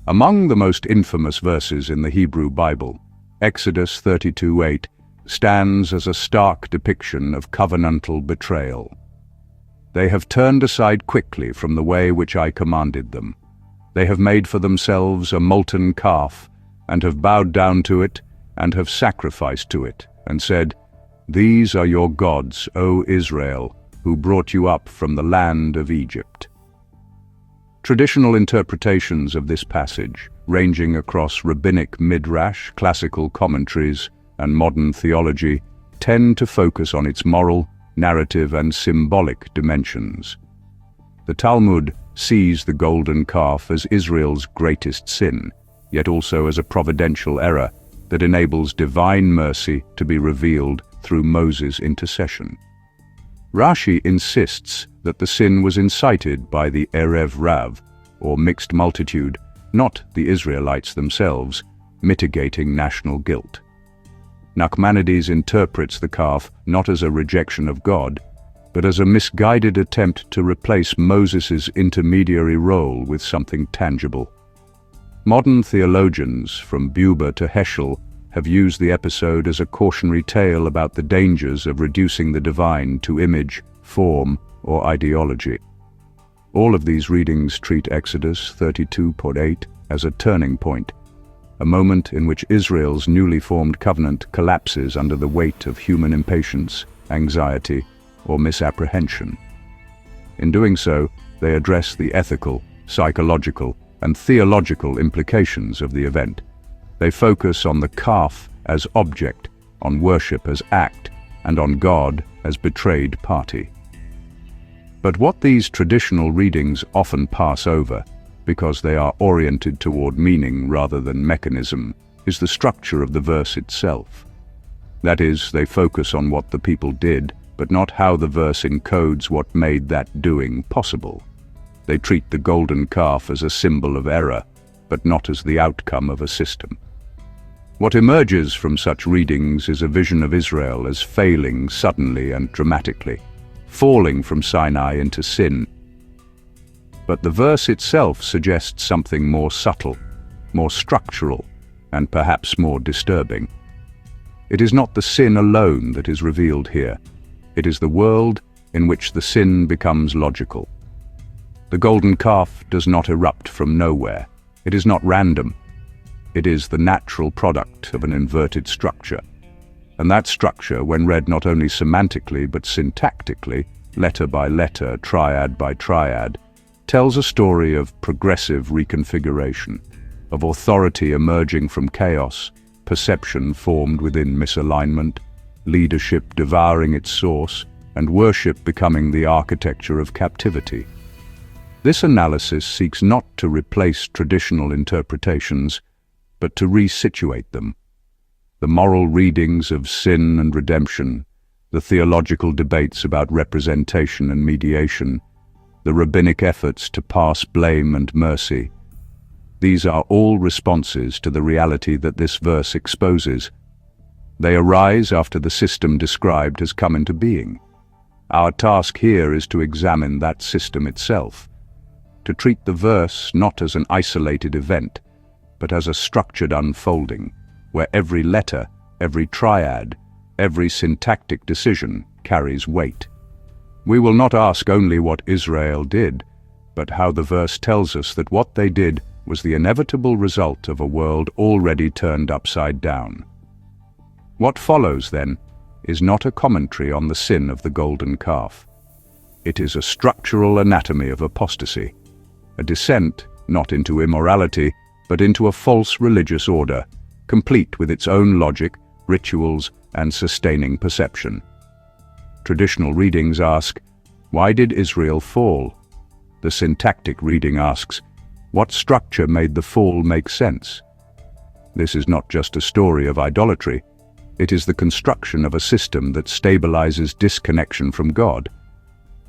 Among the most infamous verses in the Hebrew Bible, Exodus 32:8 stands as a stark depiction of covenantal betrayal. They have turned aside quickly from the way which I commanded them. They have made for themselves a molten calf, and have bowed down to it, and have sacrificed to it, and said, "These are your gods, O Israel, who brought you up from the land of Egypt." Traditional interpretations of this passage, ranging across rabbinic midrash, classical commentaries, and modern theology, tend to focus on its moral, narrative, and symbolic dimensions. The Talmud sees the golden calf as Israel's greatest sin, yet also as a providential error that enables divine mercy to be revealed through Moses' intercession. Rashi insists that the sin was incited by the Erev Rav, or mixed multitude, not the Israelites themselves, mitigating national guilt. Nachmanides interprets the calf not as a rejection of God, but as a misguided attempt to replace Moses' intermediary role with something tangible. Modern theologians, from Buber to Heschel, have used the episode as a cautionary tale about the dangers of reducing the divine to image, form, or ideology. All of these readings treat Exodus 32:8 as a turning point, a moment in which Israel's newly formed covenant collapses under the weight of human impatience, anxiety, or misapprehension. In doing so, they address the ethical, psychological, and theological implications of the event. They focus on the calf as object, on worship as act, and on God as betrayed party. But what these traditional readings often pass over, because they are oriented toward meaning rather than mechanism, is the structure of the verse itself. That is, they focus on what the people did, but not how the verse encodes what made that doing possible. They treat the golden calf as a symbol of error, but not as the outcome of a system. What emerges from such readings is a vision of Israel as failing suddenly and dramatically, falling from Sinai into sin. But the verse itself suggests something more subtle, more structural, and perhaps more disturbing. It is not the sin alone that is revealed here. It is the world in which the sin becomes logical. The golden calf does not erupt from nowhere. It is not random. It is the natural product of an inverted structure. And that structure, when read not only semantically but syntactically, letter by letter, triad by triad, tells a story of progressive reconfiguration, of authority emerging from chaos, perception formed within misalignment, leadership devouring its source, and worship becoming the architecture of captivity. This analysis seeks not to replace traditional interpretations, but to resituate them. The moral readings of sin and redemption, the theological debates about representation and mediation, the rabbinic efforts to pass blame and mercy. These are all responses to the reality that this verse exposes. They arise after the system described has come into being. Our task here is to examine that system itself, to treat the verse not as an isolated event, but as a structured unfolding, where every letter, every triad, every syntactic decision carries weight. We will not ask only what Israel did, but how the verse tells us that what they did was the inevitable result of a world already turned upside down. What follows, then, is not a commentary on the sin of the golden calf. It is a structural anatomy of apostasy, a descent not into immorality, but into a false religious order, complete with its own logic, rituals, and sustaining perception. Traditional readings ask, why did Israel fall? The syntactic reading asks, what structure made the fall make sense? This is not just a story of idolatry. It is the construction of a system that stabilizes disconnection from God,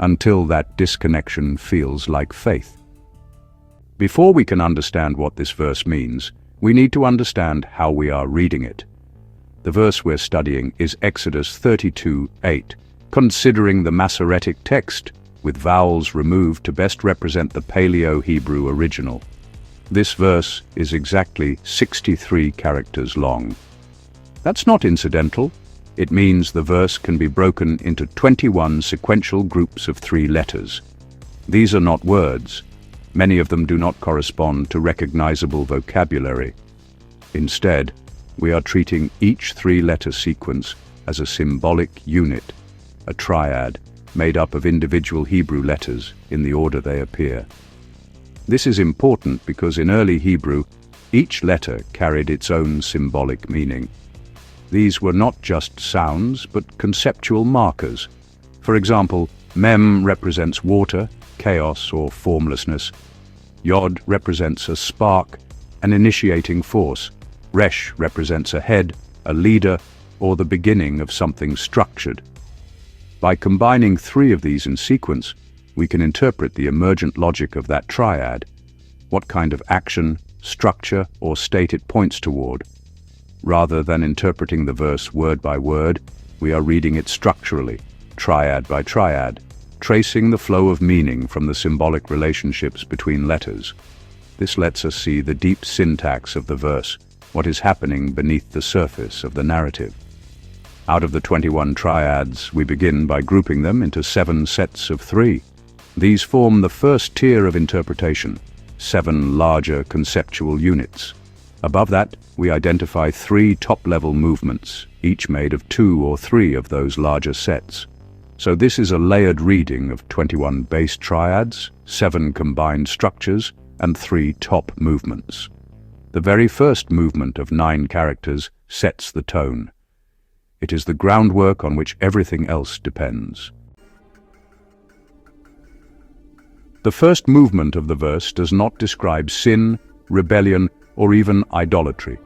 until that disconnection feels like faith. Before we can understand what this verse means, we need to understand how we are reading it. The verse we're studying is Exodus 32:8, considering the Masoretic text with vowels removed to best represent the Paleo-Hebrew original. This verse is exactly 63 characters long. That's not incidental. It means the verse can be broken into 21 sequential groups of 3 letters. These are not words. Many of them do not correspond to recognizable vocabulary. Instead, we are treating each 3-letter sequence as a symbolic unit, a triad, made up of individual Hebrew letters in the order they appear. This is important because in early Hebrew, each letter carried its own symbolic meaning. These were not just sounds, but conceptual markers. For example, Mem represents water, chaos or formlessness. Yod represents a spark, an initiating force. Resh represents a head, a leader, or the beginning of something structured. By combining 3 of these in sequence, we can interpret the emergent logic of that triad, what kind of action, structure, or state it points toward. Rather than interpreting the verse word by word, we are reading it structurally, triad by triad, tracing the flow of meaning from the symbolic relationships between letters. This lets us see the deep syntax of the verse, what is happening beneath the surface of the narrative. Out of the 21 triads, we begin by grouping them into 7 sets of 3. These form the first tier of interpretation, 7 larger conceptual units. Above that, we identify 3 top-level movements, each made of 2 or 3 of those larger sets. So this is a layered reading of 21 base triads, 7 combined structures, and 3 top movements. The very first movement of 9 characters sets the tone. It is the groundwork on which everything else depends. The first movement of the verse does not describe sin, rebellion, or even idolatry.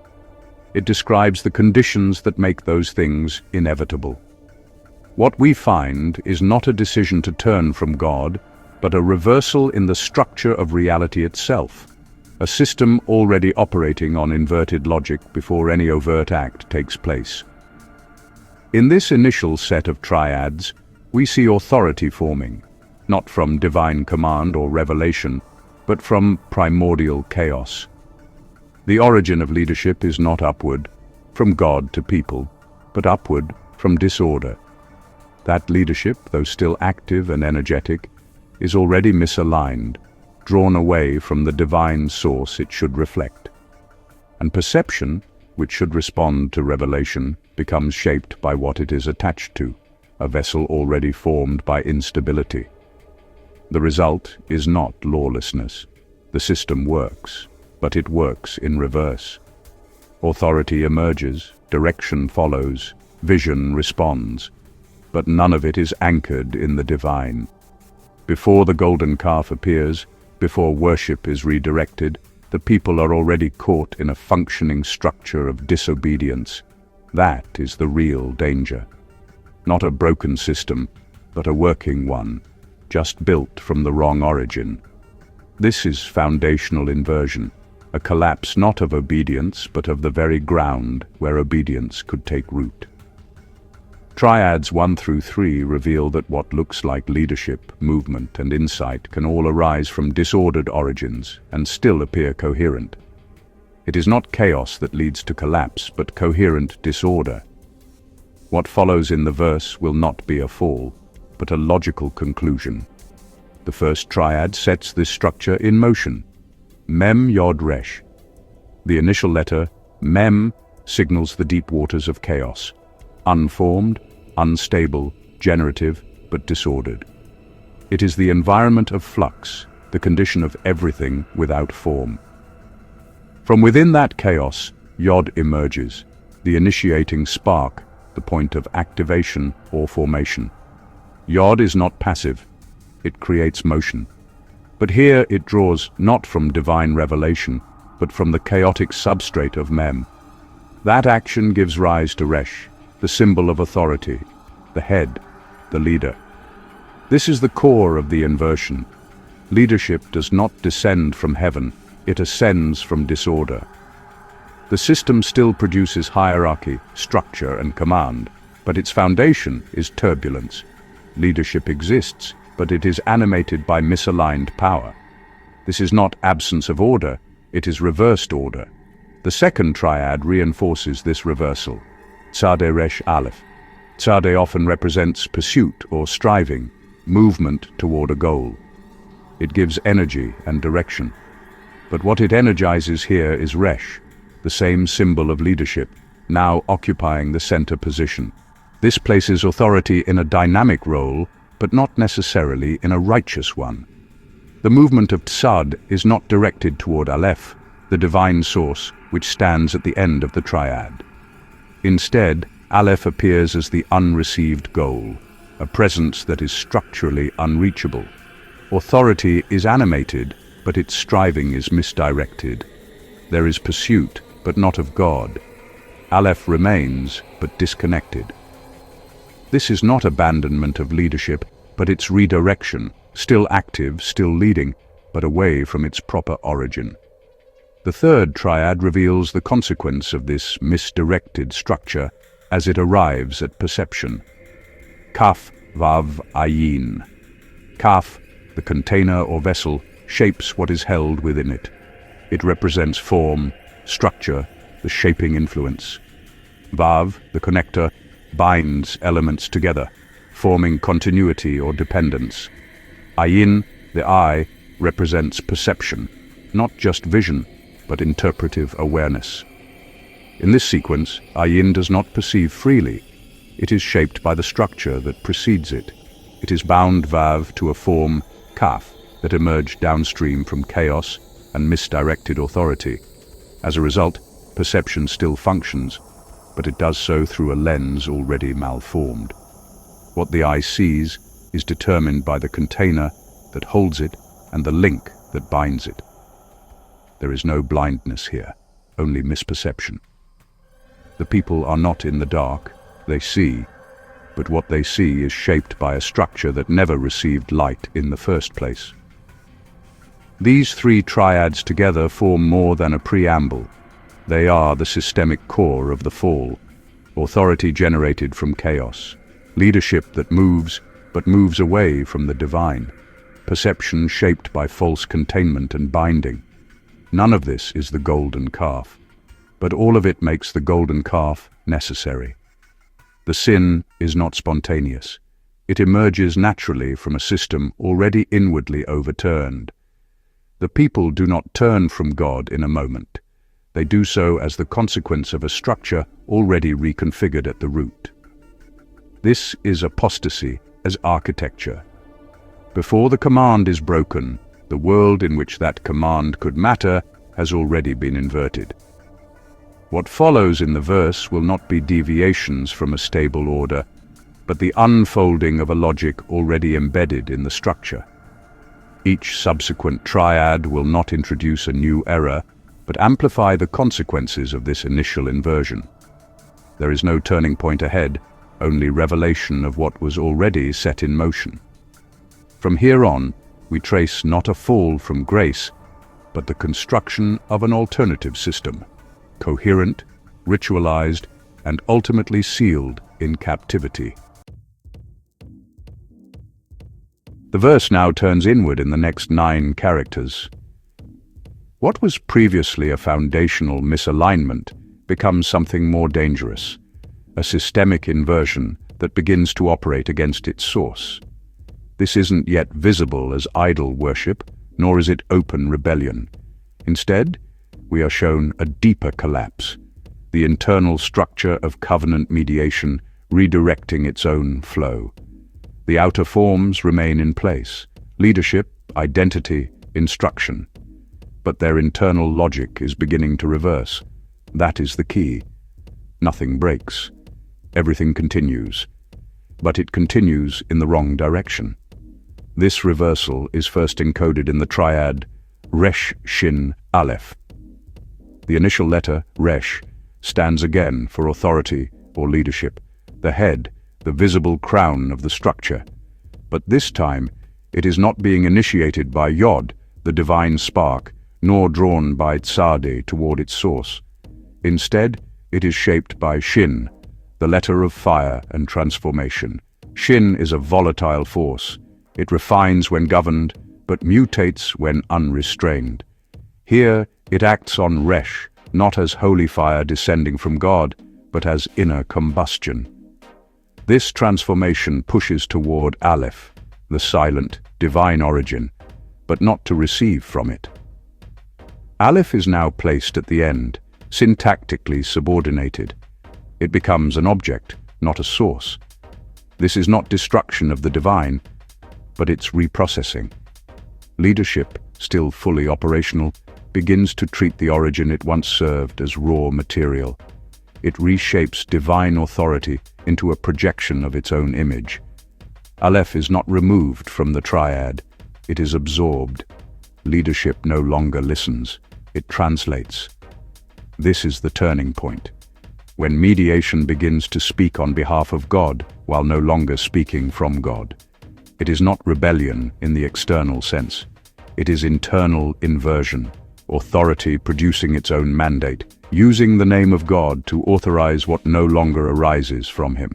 It describes the conditions that make those things inevitable. What we find is not a decision to turn from God, but a reversal in the structure of reality itself, a system already operating on inverted logic before any overt act takes place. In this initial set of triads, we see authority forming, not from divine command or revelation, but from primordial chaos. The origin of leadership is not upward, from God to people, but upward from disorder. That leadership, though still active and energetic, is already misaligned, drawn away from the divine source it should reflect. And perception, which should respond to revelation, becomes shaped by what it is attached to, a vessel already formed by instability. The result is not lawlessness. The system works, but it works in reverse. Authority emerges, direction follows, vision responds, but none of it is anchored in the divine. Before the golden calf appears, before worship is redirected, the people are already caught in a functioning structure of disobedience. That is the real danger. Not a broken system, but a working one, just built from the wrong origin. This is foundational inversion, a collapse not of obedience, but of the very ground where obedience could take root. Triads 1 through 3 reveal that what looks like leadership, movement, and insight can all arise from disordered origins and still appear coherent. It is not chaos that leads to collapse, but coherent disorder. What follows in the verse will not be a fall, but a logical conclusion. The first triad sets this structure in motion. Mem, Yod, Resh. The initial letter, Mem, signals the deep waters of chaos. Unformed, unstable, generative, but disordered. It is the environment of flux, the condition of everything without form. From within that chaos, Yod emerges, the initiating spark, the point of activation or formation. Yod is not passive, it creates motion. But here it draws not from divine revelation, but from the chaotic substrate of Mem. That action gives rise to Resh, the symbol of authority, the head, the leader. This is the core of the inversion. Leadership does not descend from heaven, it ascends from disorder. The system still produces hierarchy, structure, and command, but its foundation is turbulence. Leadership exists, but it is animated by misaligned power. This is not absence of order, It is reversed order. The second triad reinforces this reversal. Tzadeh Resh Aleph. Tzadeh often represents pursuit or striving, movement toward a goal. It gives energy and direction. But what it energizes here is Resh, the same symbol of leadership, now occupying the center position. This places authority in a dynamic role, but not necessarily in a righteous one. The movement of Tzad is not directed toward Aleph, the divine source which stands at the end of the triad. Instead, Aleph appears as the unreceived goal, a presence that is structurally unreachable. Authority is animated, but its striving is misdirected. There is pursuit, but not of God. Aleph remains, but disconnected. This is not abandonment of leadership, but its redirection, still active, still leading, but away from its proper origin. The third triad reveals the consequence of this misdirected structure as it arrives at perception. Kaf Vav Ayin. Kaf, the container or vessel, shapes what is held within it. It represents form, structure, the shaping influence. Vav, the connector, binds elements together, forming continuity or dependence. Ayin, the eye, represents perception, not just vision, but interpretive awareness. In this sequence, Ayin does not perceive freely. It is shaped by the structure that precedes it. It is bound Vav to a form, Kaf, that emerged downstream from chaos and misdirected authority. As a result, perception still functions, but it does so through a lens already malformed. What the eye sees is determined by the container that holds it and the link that binds it. There is no blindness here, only misperception. The people are not in the dark, they see, but what they see is shaped by a structure that never received light in the first place. These three triads together form more than a preamble. They are the systemic core of the fall, authority generated from chaos, leadership that moves, but moves away from the divine, perception shaped by false containment and binding. None of this is the golden calf, but all of it makes the golden calf necessary. The sin is not spontaneous. It emerges naturally from a system already inwardly overturned. The people do not turn from God in a moment. They do so as the consequence of a structure already reconfigured at the root. This is apostasy as architecture. Before the command is broken, the world in which that command could matter has already been inverted. What follows in the verse will not be deviations from a stable order, but the unfolding of a logic already embedded in the structure. Each subsequent triad will not introduce a new error, but amplify the consequences of this initial inversion. There is no turning point ahead, only revelation of what was already set in motion. From here on, we trace not a fall from grace, but the construction of an alternative system, coherent, ritualized, and ultimately sealed in captivity. The verse now turns inward in the next 9 characters. What was previously a foundational misalignment becomes something more dangerous, a systemic inversion that begins to operate against its source. This isn't yet visible as idol worship, nor is it open rebellion. Instead, we are shown a deeper collapse, the internal structure of covenant mediation redirecting its own flow. The outer forms remain in place, leadership, identity, instruction. But their internal logic is beginning to reverse. That is the key. Nothing breaks. Everything continues. But it continues in the wrong direction. This reversal is first encoded in the triad Resh Shin Aleph. The initial letter, Resh, stands again for authority or leadership, the head, the visible crown of the structure. But this time, it is not being initiated by Yod, the divine spark, nor drawn by Tzadeh toward its source. Instead, it is shaped by Shin, the letter of fire and transformation. Shin is a volatile force. It refines when governed, but mutates when unrestrained. Here, It acts on resh, not as holy fire descending from God, but as inner combustion. This transformation pushes toward Aleph, the silent, divine origin, but not to receive from it. Aleph is now placed at the end, syntactically subordinated. It becomes an object, not a source. This is not destruction of the divine, but its reprocessing. Leadership, still fully operational, begins to treat the origin it once served as raw material. It reshapes divine authority into a projection of its own image. Aleph is not removed from the triad, it is absorbed. Leadership no longer listens, it translates. This is the turning point, when mediation begins to speak on behalf of God while no longer speaking from God. It is not rebellion in the external sense. It is internal inversion, authority producing its own mandate, using the name of God to authorize what no longer arises from him.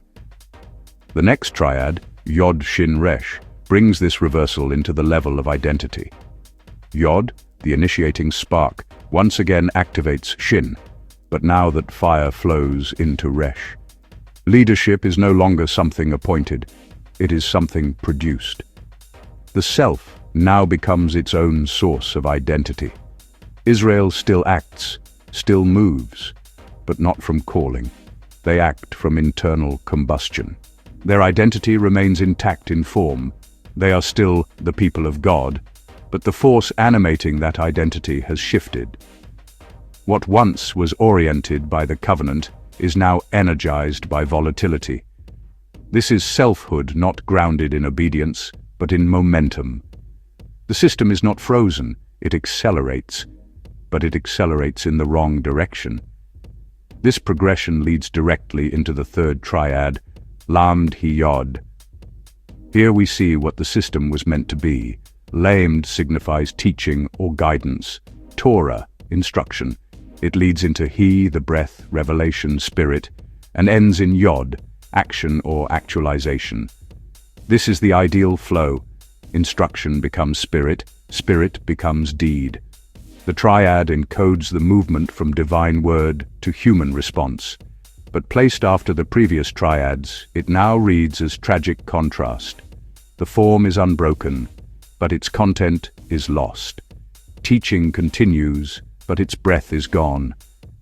The next triad, Yod Shin Resh, brings this reversal into the level of identity. Yod, the initiating spark, once again activates Shin, but now that fire flows into Resh. Leadership is no longer something appointed, it is something produced. The self now becomes its own source of identity. Israel still acts, still moves, but not from calling. They act from internal combustion. Their identity remains intact in form. They are still the people of God, but the force animating that identity has shifted. What once was oriented by the covenant is now energized by volatility. This is selfhood not grounded in obedience, but in momentum. The system is not frozen, it accelerates, but it accelerates in the wrong direction. This progression leads directly into the third triad, Lamd Yod. Here we see what the system was meant to be. Lamed signifies teaching or guidance. Torah, instruction. It leads into He, the breath, revelation, spirit, and ends in Yod, action or actualization. This is the ideal flow. Instruction becomes spirit, spirit becomes deed. The triad encodes the movement from divine word to human response, but placed after the previous triads, it now reads as tragic contrast. The form is unbroken, but its content is lost. Teaching continues, but its breath is gone.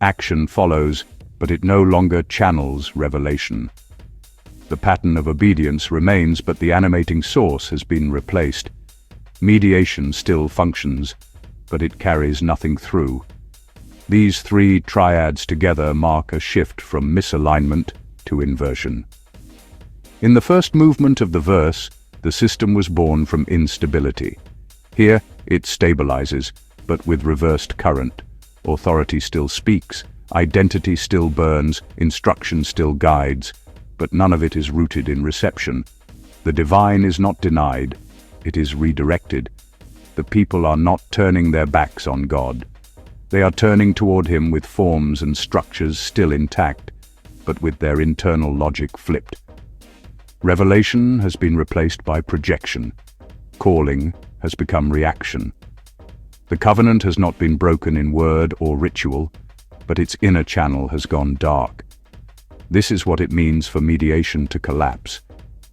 Action follows, but it no longer channels revelation. The pattern of obedience remains, but the animating source has been replaced. Mediation still functions, but it carries nothing through. These three triads together mark a shift from misalignment to inversion. In the first movement of the verse, the system was born from instability. Here, it stabilizes, but with reversed current. Authority still speaks, identity still burns, instruction still guides, but none of it is rooted in reception. The divine is not denied, it is redirected. The people are not turning their backs on God. They are turning toward him with forms and structures still intact, but with their internal logic flipped. Revelation has been replaced by projection. Calling has become reaction. The covenant has not been broken in word or ritual, but its inner channel has gone dark. This is what it means for mediation to collapse,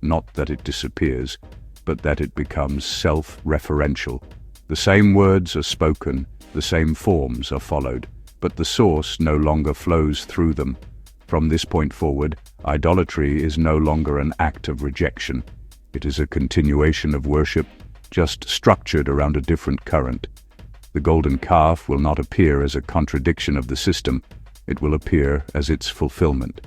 not that it disappears, but that it becomes self-referential. The same words are spoken, the same forms are followed, but the source no longer flows through them. From this point forward, idolatry is no longer an act of rejection. It is a continuation of worship, just structured around a different current. The golden calf will not appear as a contradiction of the system, it will appear as its fulfillment.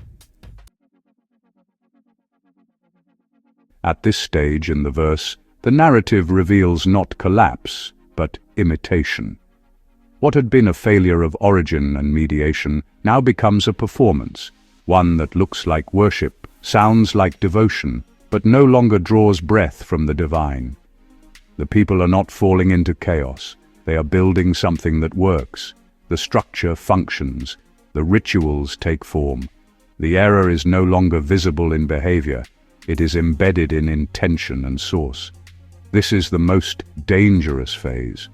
At this stage in the verse, the narrative reveals not collapse, but imitation. What had been a failure of origin and mediation now becomes a performance, one that looks like worship, sounds like devotion, but no longer draws breath from the divine. The people are not falling into chaos, they are building something that works. The structure functions, the rituals take form. The error is no longer visible in behavior, it is embedded in intention and source. This is the most dangerous phase.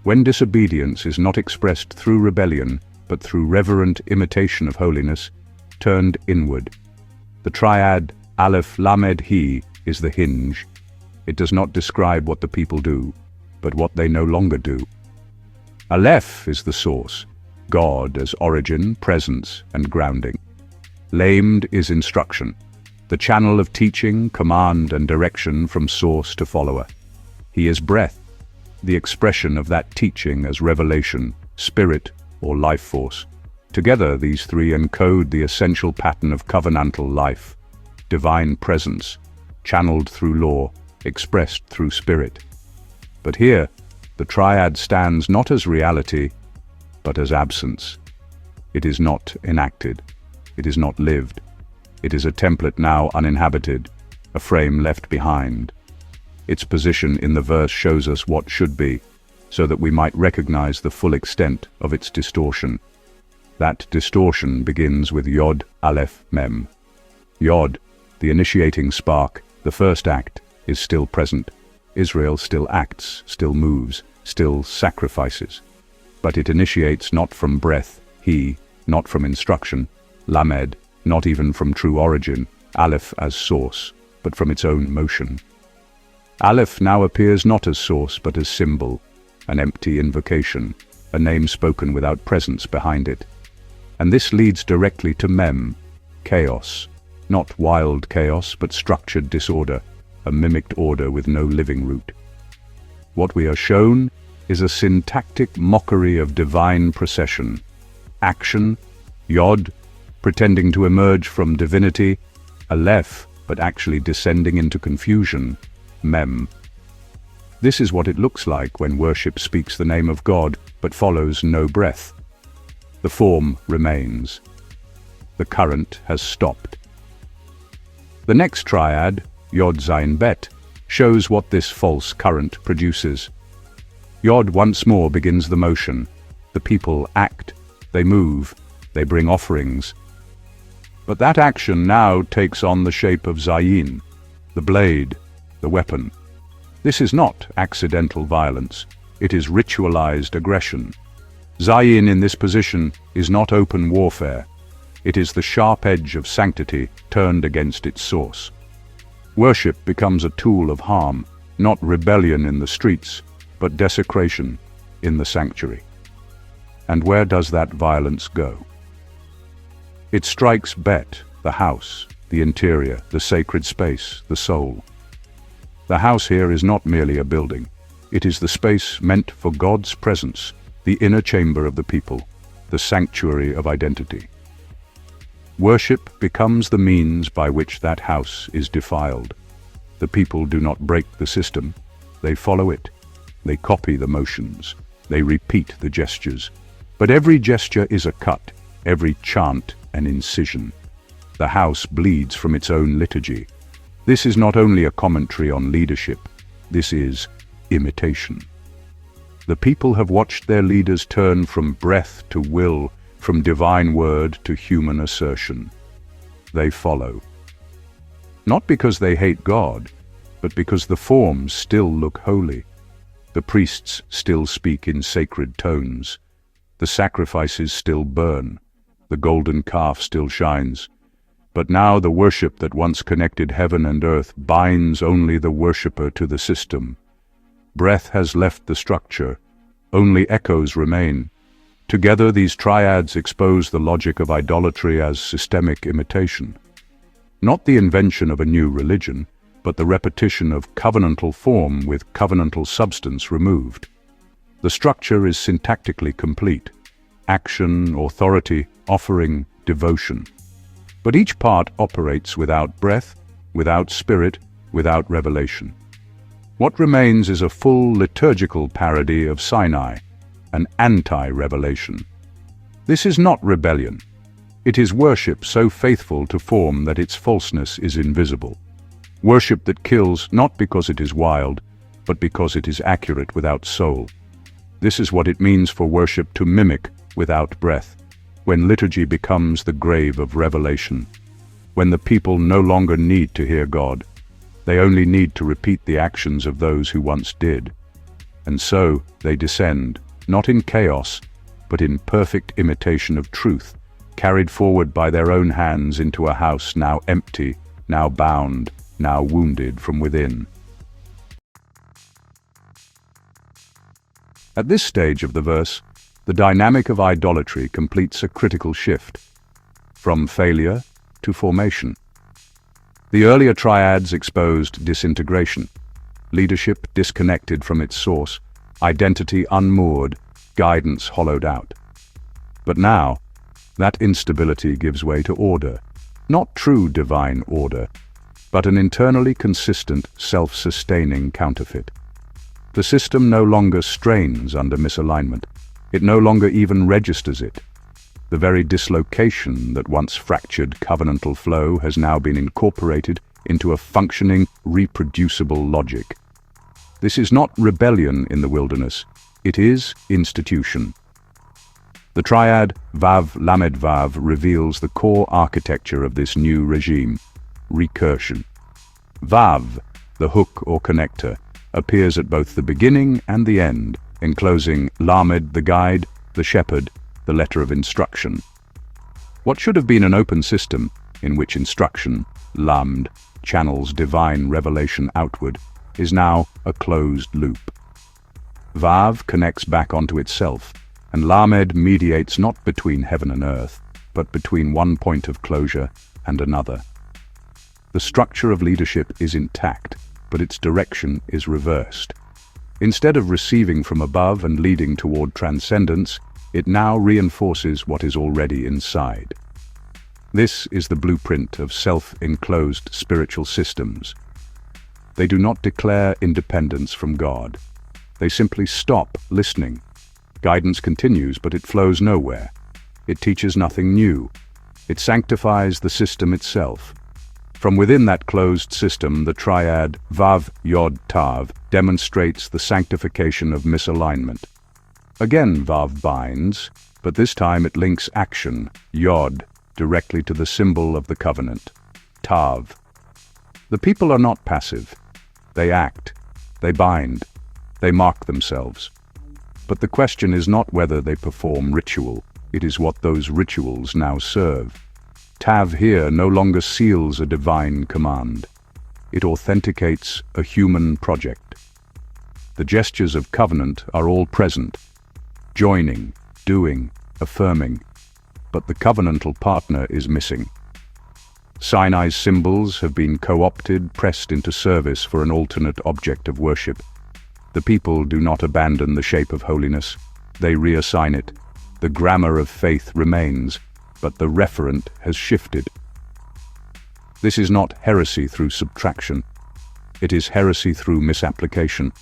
When disobedience is not expressed through rebellion, but through reverent imitation of holiness, turned inward. The triad Aleph Lamed He is the hinge. It does not describe what the people do, but what they no longer do. Aleph is the source, God as origin, presence, and grounding. Lamed is instruction, the channel of teaching, command, and direction from source to follower. He is breath, the expression of that teaching as revelation, spirit, or life force. Together, these three encode the essential pattern of covenantal life, divine presence, channeled through law, expressed through spirit. But here, the triad stands not as reality, but as absence. It is not enacted. It is not lived. It is a template now uninhabited, a frame left behind. Its position in the verse shows us what should be, so that we might recognize the full extent of its distortion. That distortion begins with Yod, Aleph, Mem. Yod, the initiating spark, the first act, is still present. Israel still acts, still moves, still sacrifices. But it initiates not from breath, he, not from instruction, Lamed, not even from true origin, Aleph as source, but from its own motion. Aleph now appears not as source but as symbol, an empty invocation, a name spoken without presence behind it. And this leads directly to Mem, chaos, not wild chaos but structured disorder, a mimicked order with no living root. What we are shown is a syntactic mockery of divine procession. Action, Yod, pretending to emerge from divinity, Aleph, but actually descending into confusion, Mem. This is what it looks like when worship speaks the name of God, but follows no breath. The form remains. The current has stopped. The next triad, Yod Zayin Bet, shows what this false current produces. Yod once more begins the motion. The people act, they move, they bring offerings. But that action now takes on the shape of Zayin, the blade, the weapon. This is not accidental violence, it is ritualized aggression. Zayin in this position is not open warfare, it is the sharp edge of sanctity turned against its source. Worship becomes a tool of harm, not rebellion in the streets, but desecration in the sanctuary. And where does that violence go? It strikes Bet, the house, the interior, the sacred space, the soul. The house here is not merely a building. It is the space meant for God's presence, the inner chamber of the people, the sanctuary of identity. Worship becomes the means by which that house is defiled. The people do not break the system, they follow it. They copy the motions, they repeat the gestures. But every gesture is a cut, every chant an incision. The house bleeds from its own liturgy. This is not only a commentary on leadership, this is imitation. The people have watched their leaders turn from breath to will, from divine word to human assertion. They follow. Not because they hate God, but because the forms still look holy. The priests still speak in sacred tones. The sacrifices still burn. The golden calf still shines. But now the worship that once connected heaven and earth binds only the worshipper to the system. Breath has left the structure. Only echoes remain. Together these triads expose the logic of idolatry as systemic imitation. Not the invention of a new religion, but the repetition of covenantal form with covenantal substance removed. The structure is syntactically complete. Action, authority, offering, devotion. But each part operates without breath, without spirit, without revelation. What remains is a full liturgical parody of Sinai, an anti-revelation. This is not rebellion. It is worship so faithful to form that its falseness is invisible. Worship that kills not because it is wild, but because it is accurate without soul. This is what it means for worship to mimic without breath, when liturgy becomes the grave of revelation, when the people no longer need to hear God, they only need to repeat the actions of those who once did. And so they descend, not in chaos, but in perfect imitation of truth, carried forward by their own hands into a house now empty, now bound, now wounded from within. At this stage of the verse, the dynamic of idolatry completes a critical shift, from failure to formation. The earlier triads exposed disintegration, leadership disconnected from its source, identity unmoored, guidance hollowed out. But now, that instability gives way to order, not true divine order, but an internally consistent, self-sustaining counterfeit. The system no longer strains under misalignment. It no longer even registers it. The very dislocation that once fractured covenantal flow has now been incorporated into a functioning, reproducible logic. This is not rebellion in the wilderness, it is institution. The triad Vav Lamed Vav reveals the core architecture of this new regime, recursion. Vav, the hook or connector, appears at both the beginning and the end, enclosing Lamed, the guide, the shepherd, the letter of instruction. What should have been an open system, in which instruction, Lamed, channels divine revelation outward, is now a closed loop. Vav connects back onto itself, and Lamed mediates not between heaven and earth, but between one point of closure and another. The structure of leadership is intact, but its direction is reversed. Instead of receiving from above and leading toward transcendence, it now reinforces what is already inside. This is the blueprint of self-enclosed spiritual systems. They do not declare independence from God. They simply stop listening. Guidance continues, but it flows nowhere. It teaches nothing new. It sanctifies the system itself. From within that closed system, the triad Vav Yod Tav demonstrates the sanctification of misalignment. Again, Vav binds, but this time it links action, Yod, directly to the symbol of the covenant, Tav. The people are not passive. They act, they bind, they mark themselves. But the question is not whether they perform ritual, it is what those rituals now serve. Tav here no longer seals a divine command. It authenticates a human project. The gestures of covenant are all present, joining, doing, affirming, but the covenantal partner is missing. Sinai's symbols have been co-opted, pressed into service for an alternate object of worship. The people do not abandon the shape of holiness, they reassign it. The grammar of faith remains, but the referent has shifted. This is not heresy through subtraction. It is heresy through misapplication,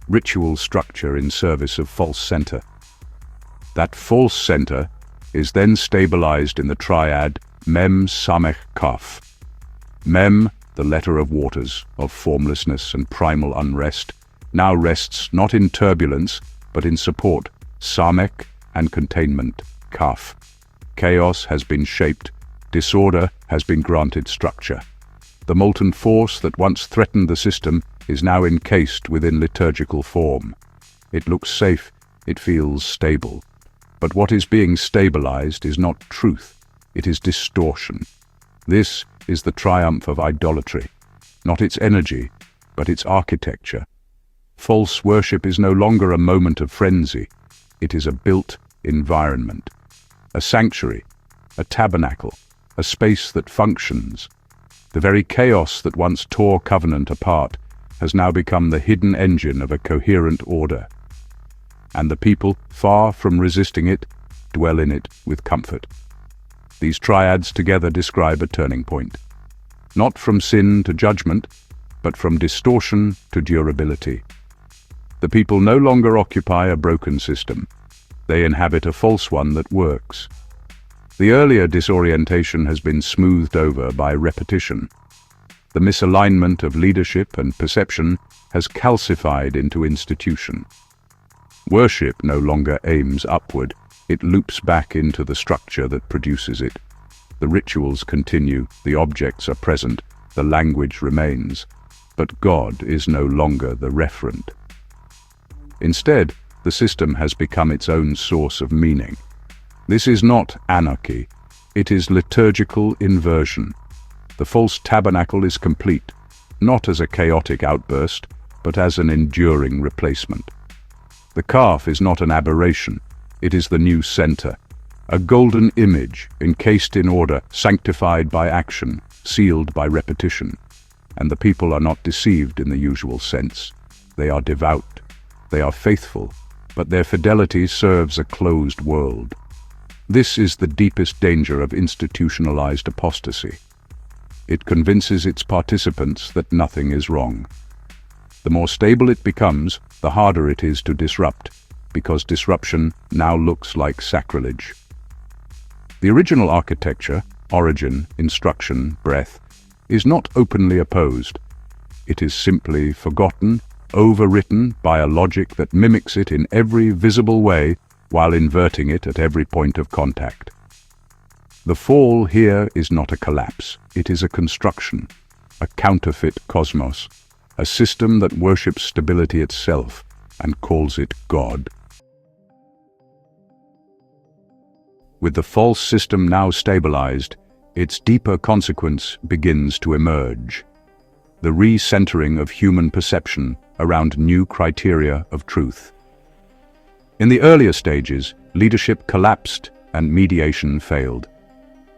ritual structure in service of false center. That false center is then stabilized in the triad Mem Samech Kaf. Mem, the letter of waters, of formlessness and primal unrest, now rests not in turbulence, but in support, Samech, and containment, Kaf. Chaos has been shaped, disorder has been granted structure. The molten force that once threatened the system is now encased within liturgical form. It looks safe, it feels stable. But what is being stabilized is not truth, it is distortion. This is the triumph of idolatry, not its energy, but its architecture. False worship is no longer a moment of frenzy, it is a built environment. A sanctuary, a tabernacle, a space that functions. The very chaos that once tore covenant apart has now become the hidden engine of a coherent order. And the people, far from resisting it, dwell in it with comfort. These triads together describe a turning point. Not from sin to judgment, but from distortion to durability. The people no longer occupy a broken system. They inhabit a false one that works. The earlier disorientation has been smoothed over by repetition. The misalignment of leadership and perception has calcified into institution. Worship no longer aims upward, it loops back into the structure that produces it. The rituals continue, the objects are present, the language remains, but God is no longer the referent. Instead, the system has become its own source of meaning. This is not anarchy, it is liturgical inversion. The false tabernacle is complete, not as a chaotic outburst, but as an enduring replacement. The calf is not an aberration, it is the new center, a golden image encased in order, sanctified by action, sealed by repetition. And the people are not deceived in the usual sense. They are devout, they are faithful, but their fidelity serves a closed world. This is the deepest danger of institutionalized apostasy. It convinces its participants that nothing is wrong. The more stable it becomes, the harder it is to disrupt, because disruption now looks like sacrilege. The original architecture, origin, instruction, breath, is not openly opposed. It is simply forgotten, overwritten by a logic that mimics it in every visible way while inverting it at every point of contact. The fall here is not a collapse, it is a construction, a counterfeit cosmos, a system that worships stability itself and calls it God. With the false system now stabilized, its deeper consequence begins to emerge. The recentering of human perception around new criteria of truth. In the earlier stages, leadership collapsed and mediation failed.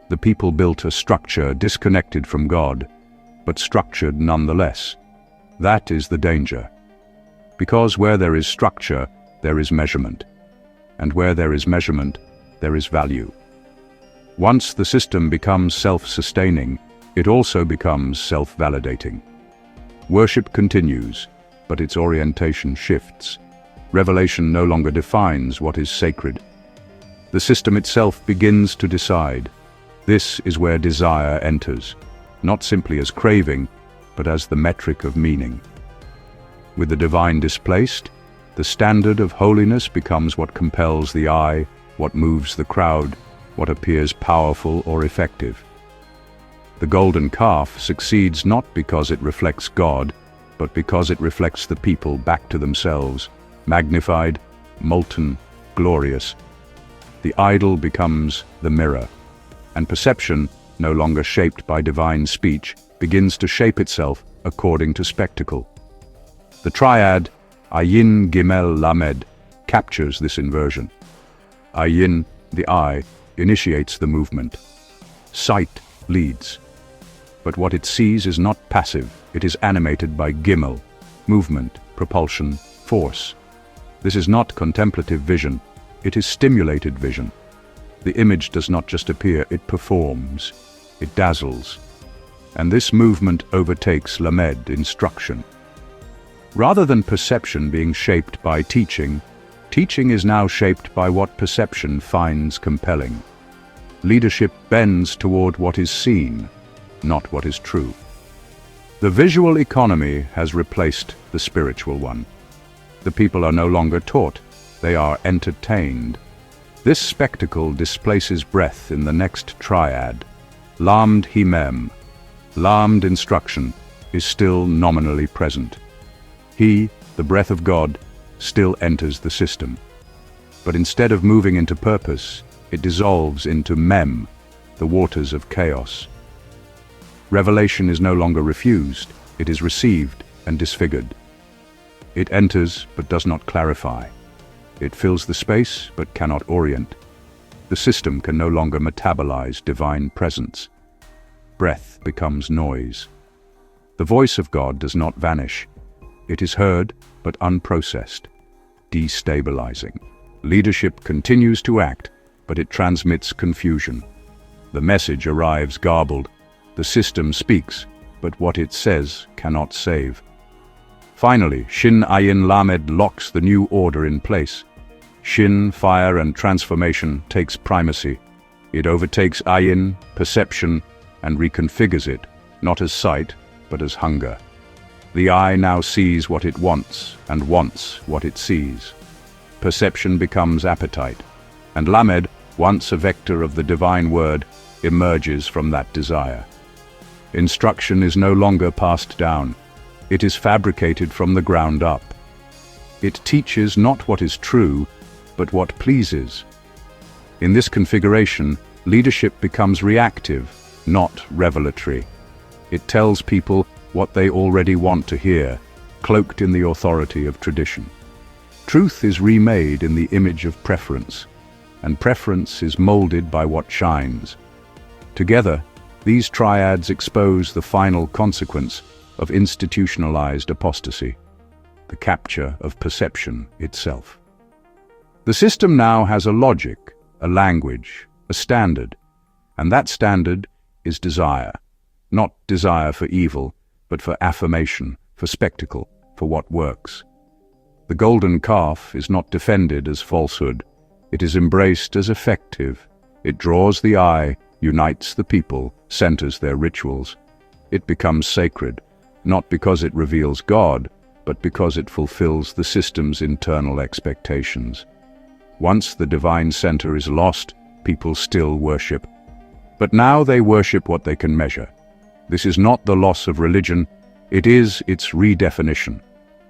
The people built a structure disconnected from God, but structured nonetheless. That is the danger. Because where there is structure, there is measurement. And where there is measurement, there is value. Once the system becomes self-sustaining, it also becomes self-validating. Worship continues, but its orientation shifts. Revelation no longer defines what is sacred. The system itself begins to decide. This is where desire enters, not simply as craving, but as the metric of meaning. With the divine displaced, the standard of holiness becomes what compels the eye, what moves the crowd, what appears powerful or effective. The golden calf succeeds not because it reflects God, but because it reflects the people back to themselves, magnified, molten, glorious. The idol becomes the mirror, and perception, no longer shaped by divine speech, begins to shape itself according to spectacle. The triad, Ayin Gimel Lamed, captures this inversion. Ayin, the eye, initiates the movement. Sight leads. But what it sees is not passive, it is animated by Gimel, movement, propulsion, force. This is not contemplative vision, it is stimulated vision. The image does not just appear, it performs, it dazzles. And this movement overtakes Lamed, instruction. Rather than perception being shaped by teaching, teaching is now shaped by what perception finds compelling. Leadership bends toward what is seen, not what is true. The visual economy has replaced the spiritual one. The people are no longer taught, they are entertained. This spectacle displaces breath in the next triad. Lamed Himem, lamed instruction, is still nominally present. He, the breath of God, still enters the system. But instead of moving into purpose, it dissolves into mem, the waters of chaos. Revelation is no longer refused, it is received and disfigured. It enters but does not clarify. It fills the space but cannot orient. The system can no longer metabolize divine presence. Breath becomes noise. The voice of God does not vanish. It is heard but unprocessed, destabilizing. Leadership continues to act, but it transmits confusion. The message arrives garbled. The system speaks, but what it says cannot save. Finally, Shin Ayin Lamed locks the new order in place. Shin, fire and transformation, takes primacy. It overtakes Ayin, perception, and reconfigures it, not as sight, but as hunger. The eye now sees what it wants, and wants what it sees. Perception becomes appetite, and Lamed, once a vector of the divine word, emerges from that desire. Instruction is no longer passed down. It is fabricated from the ground up. It teaches not what is true, but what pleases. In this configuration, leadership becomes reactive, not revelatory. It tells people what they already want to hear, cloaked in the authority of tradition. Truth is remade in the image of preference, and preference is molded by what shines. Together, these triads expose the final consequence of institutionalized apostasy, the capture of perception itself. The system now has a logic, a language, a standard, and that standard is desire. Not desire for evil, but for affirmation, for spectacle, for what works. The golden calf is not defended as falsehood. It is embraced as effective. It draws the eye, unites the people, centers their rituals. It becomes sacred, not because it reveals God, but because it fulfills the system's internal expectations. Once the divine center is lost, people still worship. But now they worship what they can measure. This is not the loss of religion, it is its redefinition.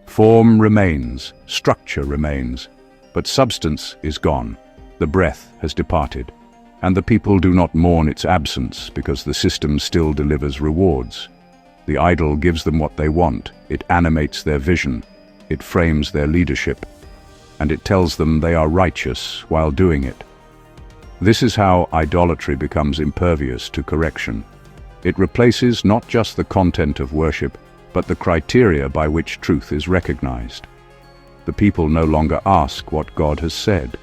Form remains, structure remains, but substance is gone. The breath has departed, and the people do not mourn its absence because the system still delivers rewards. The idol gives them what they want, it animates their vision, it frames their leadership, and it tells them they are righteous while doing it. This is how idolatry becomes impervious to correction. It replaces not just the content of worship, but the criteria by which truth is recognized. The people no longer ask what God has said.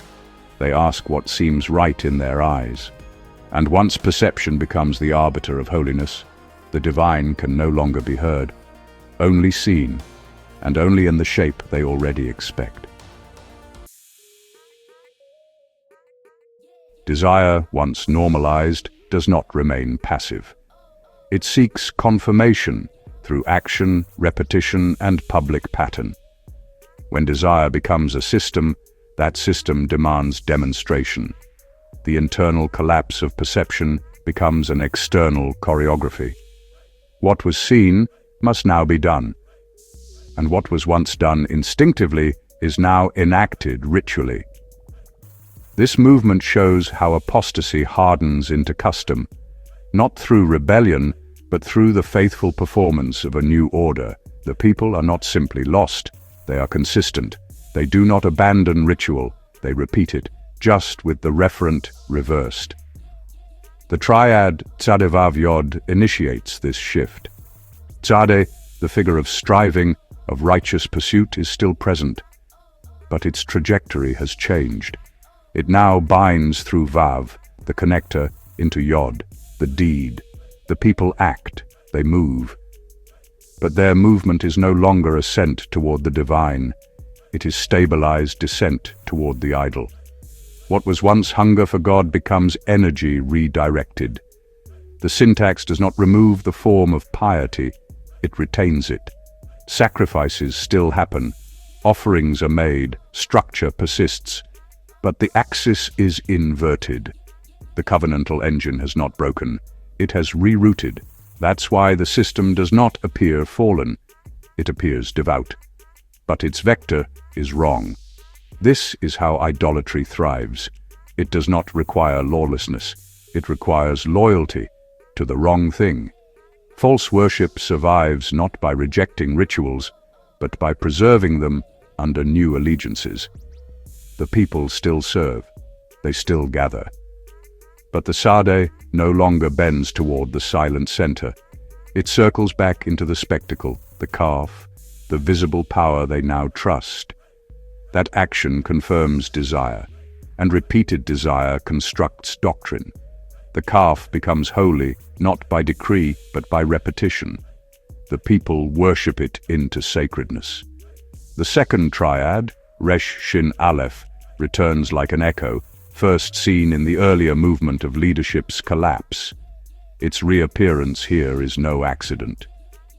They ask what seems right in their eyes. And once perception becomes the arbiter of holiness, the divine can no longer be heard, only seen, and only in the shape they already expect. Desire, once normalized, does not remain passive. It seeks confirmation through action, repetition, and public pattern. When desire becomes a system, that system demands demonstration. The internal collapse of perception becomes an external choreography. What was seen must now be done, and what was once done instinctively is now enacted ritually. This movement shows how apostasy hardens into custom, not through rebellion, but through the faithful performance of a new order. The people are not simply lost, they are consistent. They do not abandon ritual, they repeat it, just with the referent reversed. The triad Tzadeh Vav Yod initiates this shift. Tzadeh, the figure of striving, of righteous pursuit, is still present, but its trajectory has changed. It now binds through Vav, the connector, into Yod, the deed. The people act, they move. But their movement is no longer ascent toward the divine. It is stabilized descent toward the idol. What was once hunger for God becomes energy redirected. The syntax does not remove the form of piety, it retains it. Sacrifices still happen, offerings are made, structure persists, but the axis is inverted. The covenantal engine has not broken, it has rerouted. That's why the system does not appear fallen, it appears devout. But its vector is wrong. This is how idolatry thrives. It does not require lawlessness, it requires loyalty to the wrong thing. False worship survives not by rejecting rituals, but by preserving them under new allegiances. The people still serve, they still gather. But the Tzadeh no longer bends toward the silent center. It circles back into the spectacle, the calf, the visible power they now trust. That action confirms desire, and repeated desire constructs doctrine. The calf becomes holy, not by decree, but by repetition. The people worship it into sacredness. The second triad, Resh Shin Aleph, returns like an echo, first seen in the earlier movement of leadership's collapse. Its reappearance here is no accident.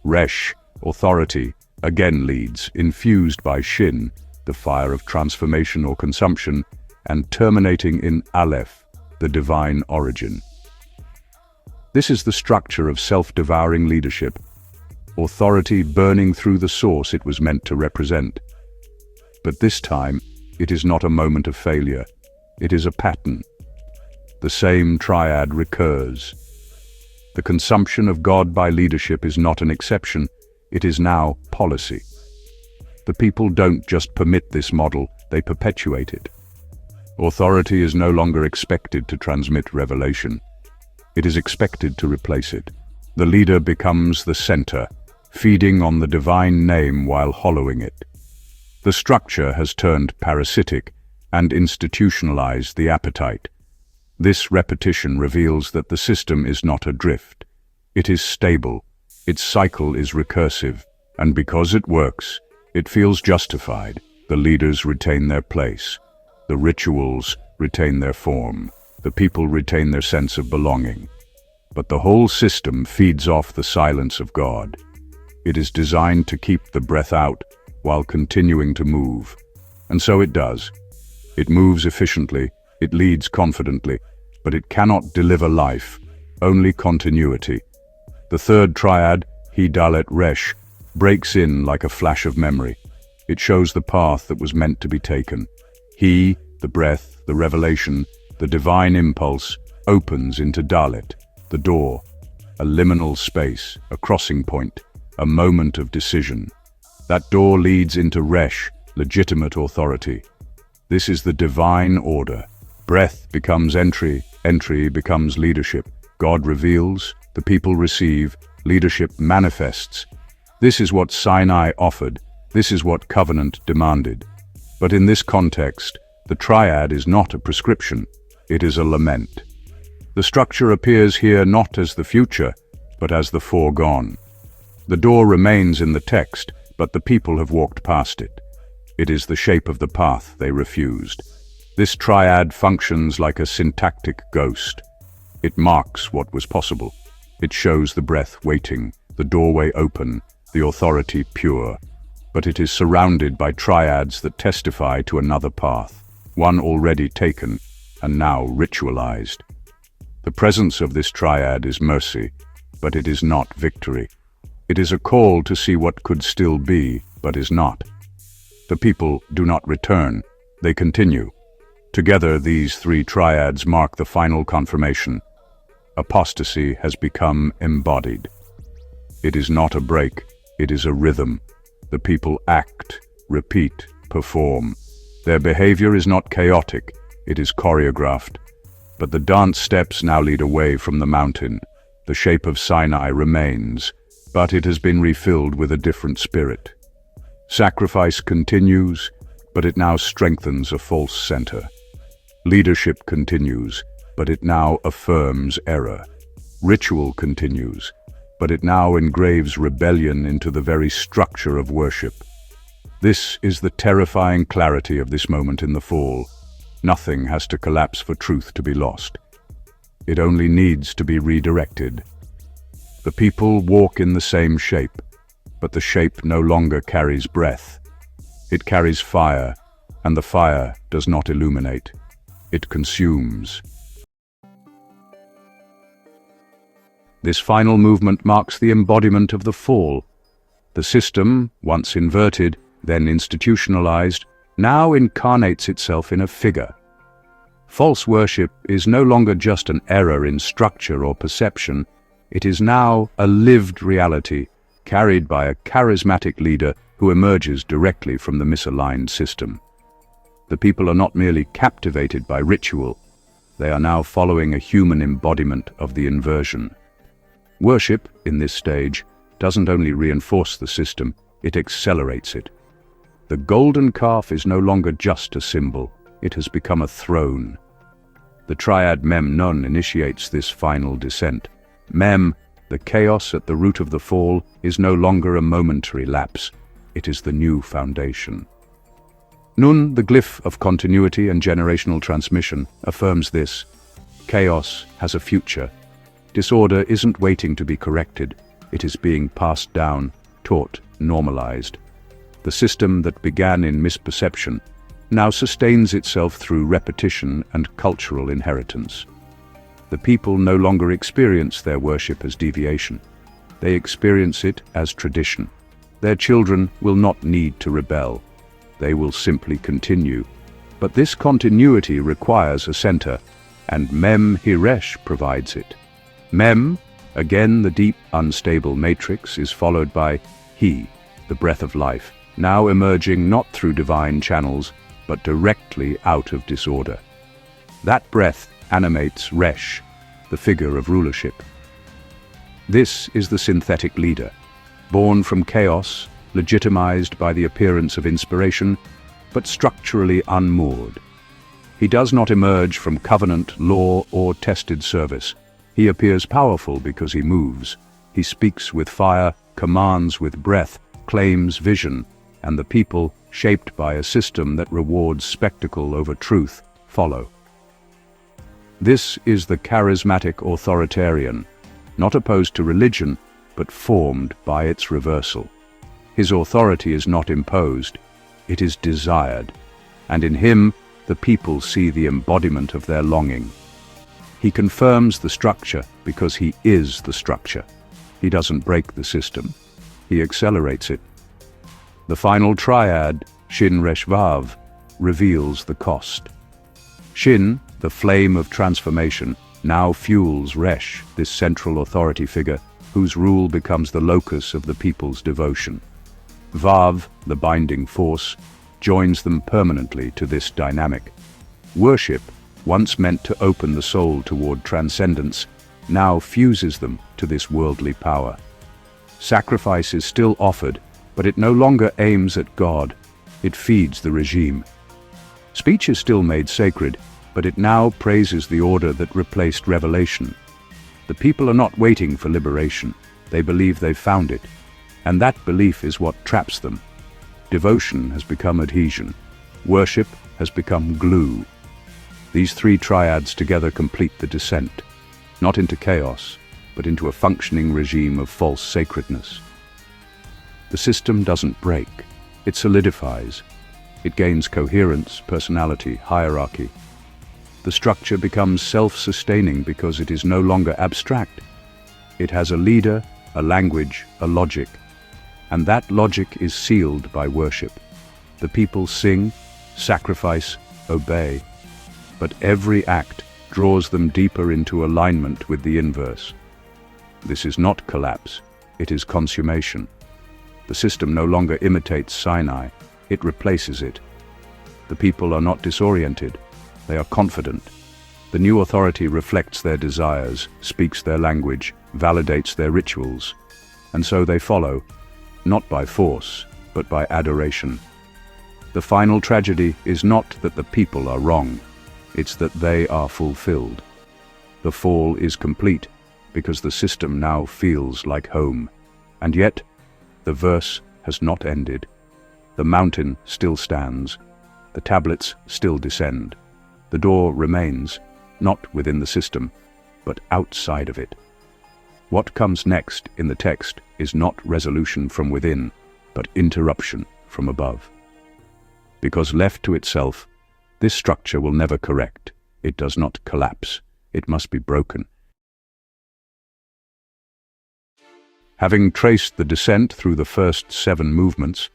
Resh, authority, again leads, infused by Shin, the fire of transformation or consumption, and terminating in Aleph, the divine origin. This is the structure of self-devouring leadership, authority burning through the source it was meant to represent. But this time, it is not a moment of failure. It is a pattern. The same triad recurs. The consumption of God by leadership is not an exception, it is now policy. The people don't just permit this model, they perpetuate it. Authority is no longer expected to transmit revelation. It is expected to replace it. The leader becomes the center, feeding on the divine name while hollowing it. The structure has turned parasitic and institutionalized the appetite. This repetition reveals that the system is not adrift. It is stable, its cycle is recursive, and because it works, it feels justified. The leaders retain their place. The rituals retain their form. The people retain their sense of belonging. But the whole system feeds off the silence of God. It is designed to keep the breath out while continuing to move. And so it does. It moves efficiently, it leads confidently, but it cannot deliver life, only continuity. The third triad, He Dalet Resh, breaks in like a flash of memory. It shows the path that was meant to be taken. He, the breath, the revelation, the divine impulse, opens into Dalet, the door, a liminal space, a crossing point, a moment of decision. That door leads into Resh, legitimate authority. This is the divine order. Breath becomes entry, entry becomes leadership. God reveals, the people receive, leadership manifests. This is what Sinai offered, this is what covenant demanded. But in this context, the triad is not a prescription, it is a lament. The structure appears here not as the future, but as the foregone. The door remains in the text, but the people have walked past it. It is the shape of the path they refused. This triad functions like a syntactic ghost. It marks what was possible. It shows the breath waiting, the doorway open, the authority pure. But it is surrounded by triads that testify to another path, one already taken and now ritualized. The presence of this triad is mercy, but it is not victory. It is a call to see what could still be, but is not. The people do not return, they continue. Together, these three triads mark the final confirmation. Apostasy has become embodied. It is not a break, it is a rhythm. The people act, repeat, perform. Their behavior is not chaotic, it is choreographed. But the dance steps now lead away from the mountain. The shape of Sinai remains, but it has been refilled with a different spirit. Sacrifice continues, but it now strengthens a false center. Leadership continues, but it now affirms error. Ritual continues, but it now engraves rebellion into the very structure of worship. This is the terrifying clarity of this moment in the fall. Nothing has to collapse for truth to be lost. It only needs to be redirected. The people walk in the same shape, but the shape no longer carries breath. It carries fire, and the fire does not illuminate. It consumes. This final movement marks the embodiment of the fall. The system, once inverted, then institutionalized, now incarnates itself in a figure. False worship is no longer just an error in structure or perception. It is now a lived reality, carried by a charismatic leader who emerges directly from the misaligned system. The people are not merely captivated by ritual, they are now following a human embodiment of the inversion. Worship, in this stage, doesn't only reinforce the system, it accelerates it. The golden calf is no longer just a symbol, it has become a throne. The triad Mem Nun initiates this final descent. Mem, the chaos at the root of the fall, is no longer a momentary lapse, it is the new foundation. Nun, the glyph of continuity and generational transmission, affirms this. Chaos has a future. Disorder isn't waiting to be corrected, it is being passed down, taught, normalized. The system that began in misperception now sustains itself through repetition and cultural inheritance. The people no longer experience their worship as deviation. They experience it as tradition. Their children will not need to rebel. they will simply continue. But this continuity requires a center, and Mem Hiresh provides it. Mem, again the deep, unstable matrix, is followed by He, the breath of life, now emerging not through divine channels, but directly out of disorder. That breath animates Resh, the figure of rulership. This is the synthetic leader, born from chaos, legitimized by the appearance of inspiration, but structurally unmoored. He does not emerge from covenant, law, or tested service. He appears powerful because he moves. He speaks with fire, commands with breath, claims vision, and the people, shaped by a system that rewards spectacle over truth, follow. This is the charismatic authoritarian, not opposed to religion, but formed by its reversal. His authority is not imposed, it is desired, and in him the people see the embodiment of their longing. He confirms the structure because he is the structure. He doesn't break the system, he accelerates it. The final triad, Shin Resh Vav, reveals the cost. Shin, the flame of transformation, now fuels Resh, this central authority figure, whose rule becomes the locus of the people's devotion. Vav, the binding force, joins them permanently to this dynamic. Worship, once meant to open the soul toward transcendence, now fuses them to this worldly power. Sacrifice is still offered, but it no longer aims at God, it feeds the regime. Speech is still made sacred, but it now praises the order that replaced revelation. The people are not waiting for liberation, they believe they've found it, and that belief is what traps them. Devotion has become adhesion, worship has become glue. These three triads together complete the descent, not into chaos, but into a functioning regime of false sacredness. The system doesn't break, it solidifies. It gains coherence, personality, hierarchy. The structure becomes self-sustaining because it is no longer abstract. It has a leader, a language, a logic, and that logic is sealed by worship. The people sing, sacrifice, obey, but every act draws them deeper into alignment with the inverse. This is not collapse, it is consummation. The system no longer imitates Sinai, it replaces it. The people are not disoriented, they are confident. The new authority reflects their desires, speaks their language, validates their rituals, and so they follow, not by force, but by adoration. The final tragedy is not that the people are wrong, it's that they are fulfilled. The fall is complete because the system now feels like home, and yet the verse has not ended. The mountain still stands, the tablets still descend. The door remains, not within the system, but outside of it. What comes next in the text is not resolution from within, but interruption from above. Because left to itself, this structure will never correct. It does not collapse. It must be broken. Having traced the descent through the first 7 movements,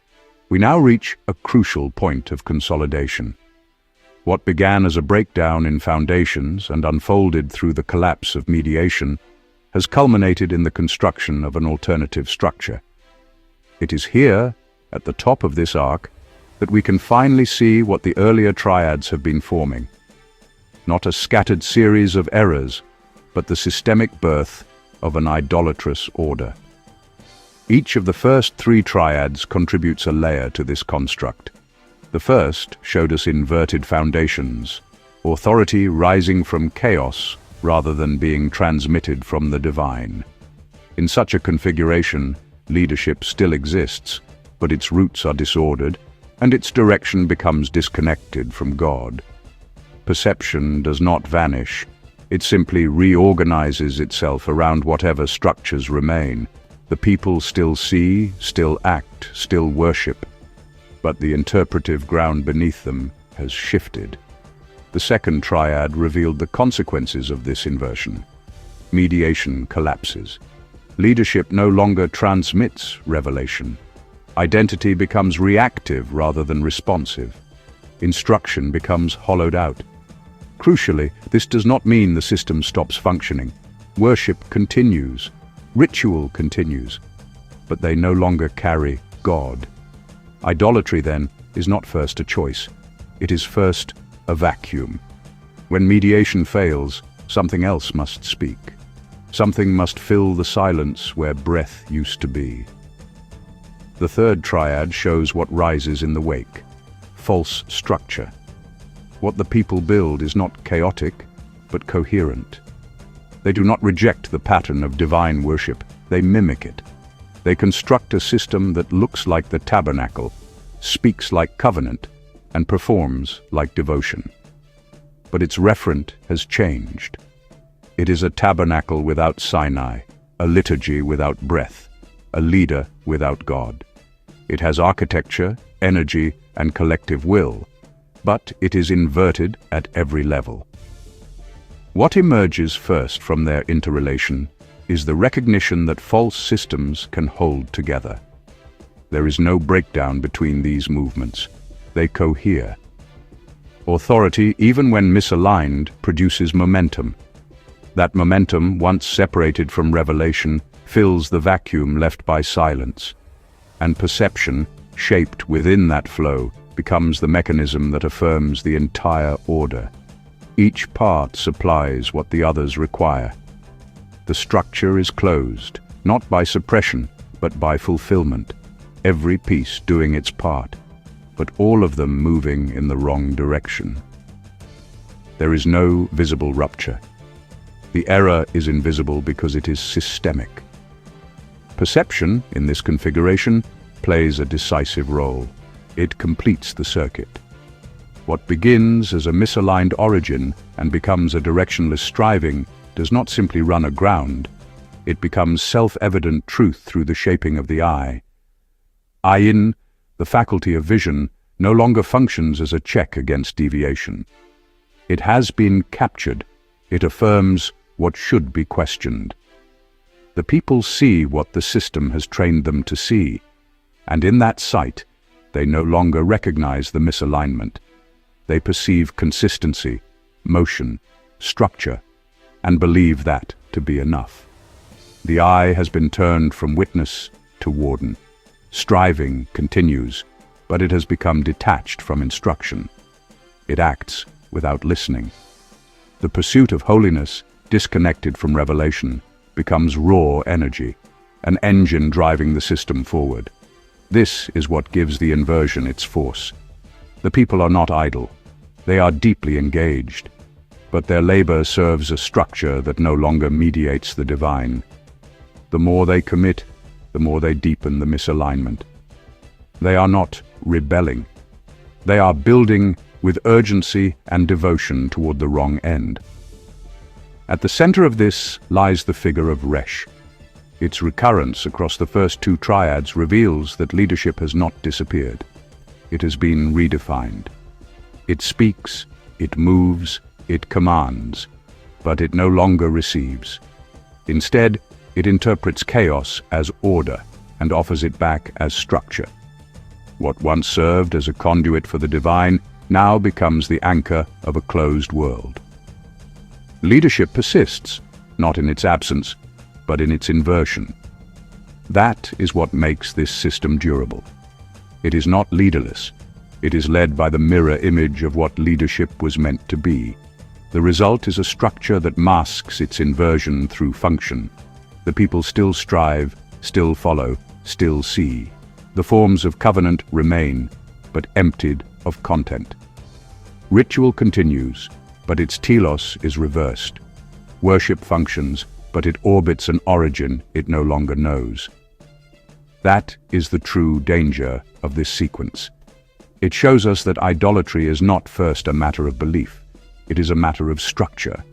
we now reach a crucial point of consolidation. What began as a breakdown in foundations and unfolded through the collapse of mediation has culminated in the construction of an alternative structure. It is here, at the top of this arc, that we can finally see what the earlier triads have been forming. Not a scattered series of errors, but the systemic birth of an idolatrous order. Each of the first 3 triads contributes a layer to this construct. The first showed us inverted foundations, authority rising from chaos rather than being transmitted from the divine. In such a configuration, leadership still exists, but its roots are disordered, and its direction becomes disconnected from God. Perception does not vanish, it simply reorganizes itself around whatever structures remain. The people still see, still act, still worship, but the interpretive ground beneath them has shifted. The second triad revealed the consequences of this inversion. Mediation collapses. Leadership no longer transmits revelation. Identity becomes reactive rather than responsive. Instruction becomes hollowed out. Crucially, this does not mean the system stops functioning. Worship continues, ritual continues, but they no longer carry God. Idolatry, then, is not first a choice. It is first a vacuum. When mediation fails, something else must speak. Something must fill the silence where breath used to be. The third triad shows what rises in the wake: false structure. What the people build is not chaotic, but coherent. They do not reject the pattern of divine worship, they mimic it. They construct a system that looks like the tabernacle, speaks like covenant, and performs like devotion. But its referent has changed. It is a tabernacle without Sinai, a liturgy without breath, a leader without God. It has architecture, energy, and collective will, but it is inverted at every level. What emerges first from their interrelation is the recognition that false systems can hold together. There is no breakdown between these movements. They cohere. Authority, even when misaligned, produces momentum. That momentum, once separated from revelation, fills the vacuum left by silence. And perception, shaped within that flow, becomes the mechanism that affirms the entire order. Each part supplies what the others require. The structure is closed, not by suppression, but by fulfillment. Every piece doing its part, but all of them moving in the wrong direction. There is no visible rupture. The error is invisible because it is systemic. Perception, in this configuration, plays a decisive role. It completes the circuit. What begins as a misaligned origin and becomes a directionless striving does not simply run aground. It becomes self-evident truth through the shaping of the eye. Ayin, the faculty of vision, no longer functions as a check against deviation. It has been captured. It affirms what should be questioned. The people see what the system has trained them to see, and in that sight, they no longer recognize the misalignment. They perceive consistency, motion, structure, and believe that to be enough. The eye has been turned from witness to warden. Striving continues, but it has become detached from instruction. It acts without listening. The pursuit of holiness, disconnected from revelation, becomes raw energy, an engine driving the system forward. This is what gives the inversion its force. The people are not idle. They are deeply engaged, but their labor serves a structure that no longer mediates the divine. The more they commit, the more they deepen the misalignment. They are not rebelling. They are building with urgency and devotion toward the wrong end. At the center of this lies the figure of Resh. Its recurrence across the first two triads reveals that leadership has not disappeared. It has been redefined. It speaks, it moves, it commands, but it no longer receives. Instead, it interprets chaos as order and offers it back as structure. What once served as a conduit for the divine now becomes the anchor of a closed world. Leadership persists, not in its absence, but in its inversion. That is what makes this system durable. It is not leaderless. It is led by the mirror image of what leadership was meant to be. The result is a structure that masks its inversion through function. The people still strive, still follow, still see. The forms of covenant remain, but emptied of content. Ritual continues, but its telos is reversed. Worship functions, but it orbits an origin it no longer knows. That is the true danger of this sequence. It shows us that idolatry is not first a matter of belief. It is a matter of structure.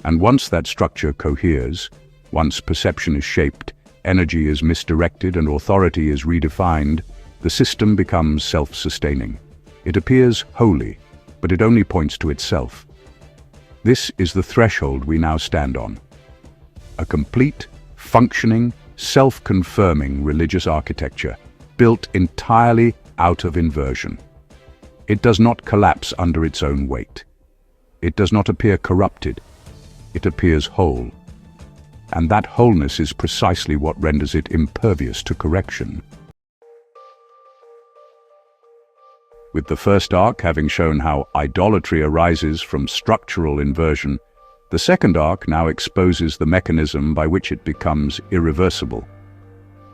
And once that structure coheres, once perception is shaped, energy is misdirected, and authority is redefined, the system becomes self-sustaining. It appears holy, but it only points to itself. This is the threshold we now stand on. A complete, functioning, self-confirming religious architecture, built entirely out of inversion. It does not collapse under its own weight. It does not appear corrupted. It appears whole. And that wholeness is precisely what renders it impervious to correction. With the first arc having shown how idolatry arises from structural inversion, the second arc now exposes the mechanism by which it becomes irreversible.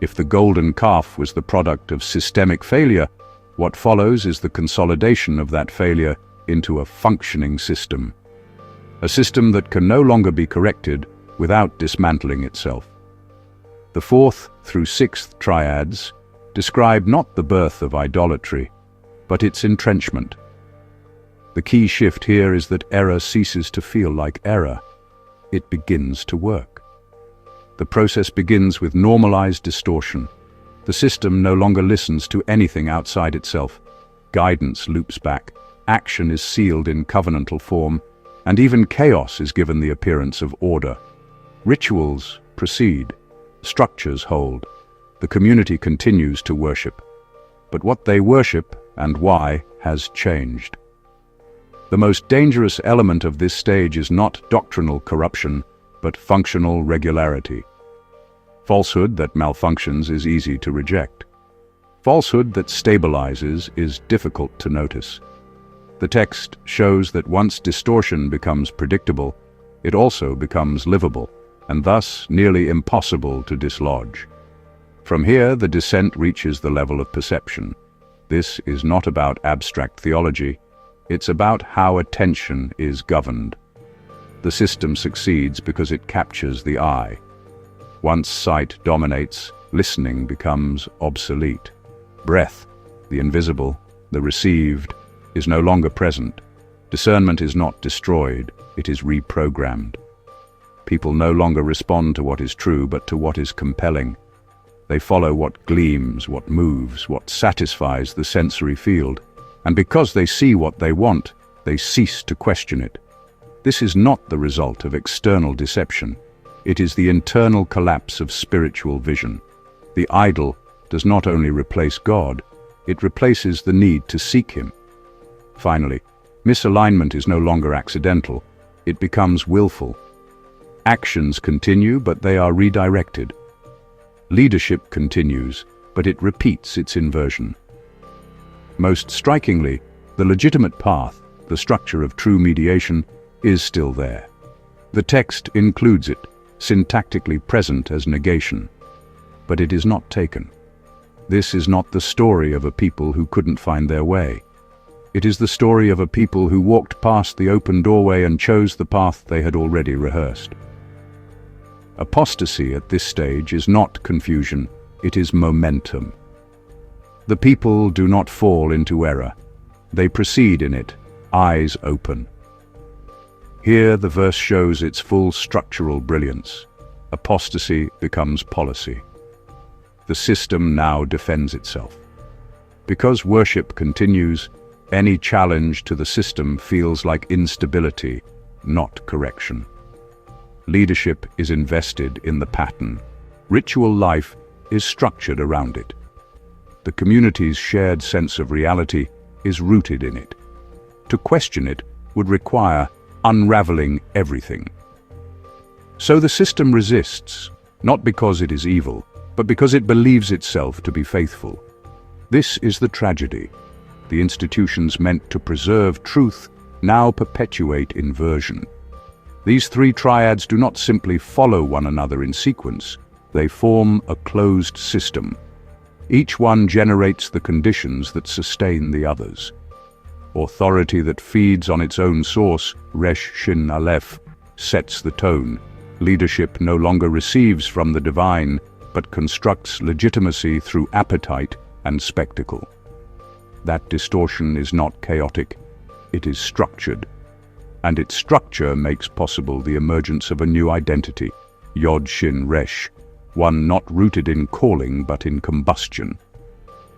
If the golden calf was the product of systemic failure, what follows is the consolidation of that failure into a functioning system. A system that can no longer be corrected without dismantling itself. The fourth through sixth triads describe not the birth of idolatry, but its entrenchment. The key shift here is that error ceases to feel like error. It begins to work. The process begins with normalized distortion. The system no longer listens to anything outside itself. Guidance loops back. Action is sealed in covenantal form, and even chaos is given the appearance of order. Rituals proceed. Structures hold. The community continues to worship. But what they worship and why has changed. The most dangerous element of this stage is not doctrinal corruption, but functional regularity. Falsehood that malfunctions is easy to reject. Falsehood that stabilizes is difficult to notice. The text shows that once distortion becomes predictable, it also becomes livable, and thus nearly impossible to dislodge. From here, the descent reaches the level of perception. This is not about abstract theology. It's about how attention is governed. The system succeeds because it captures the eye. Once sight dominates, listening becomes obsolete. Breath, the invisible, the received, is no longer present. Discernment is not destroyed, it is reprogrammed. People no longer respond to what is true, but to what is compelling. They follow what gleams, what moves, what satisfies the sensory field. And because they see what they want, they cease to question it. This is not the result of external deception. It is the internal collapse of spiritual vision. The idol does not only replace God, it replaces the need to seek Him. Finally, misalignment is no longer accidental. It becomes willful. Actions continue, but they are redirected. Leadership continues, but it repeats its inversion. Most strikingly, the legitimate path, the structure of true mediation, is still there. The text includes it, syntactically present as negation. But it is not taken. This is not the story of a people who couldn't find their way. It is the story of a people who walked past the open doorway and chose the path they had already rehearsed. Apostasy at this stage is not confusion, it is momentum. The people do not fall into error. They proceed in it, eyes open. Here the verse shows its full structural brilliance. Apostasy becomes policy. The system now defends itself. Because worship continues, any challenge to the system feels like instability, not correction. Leadership is invested in the pattern. Ritual life is structured around it. The community's shared sense of reality is rooted in it. To question it would require unraveling everything. So the system resists, not because it is evil, but because it believes itself to be faithful. This is the tragedy. The institutions meant to preserve truth now perpetuate inversion. These three triads do not simply follow one another in sequence, they form a closed system. Each one generates the conditions that sustain the others. Authority that feeds on its own source, Resh Shin Aleph, sets the tone. Leadership no longer receives from the divine, but constructs legitimacy through appetite and spectacle. That distortion is not chaotic, it is structured. And its structure makes possible the emergence of a new identity, Yod Shin Resh, one not rooted in calling but in combustion.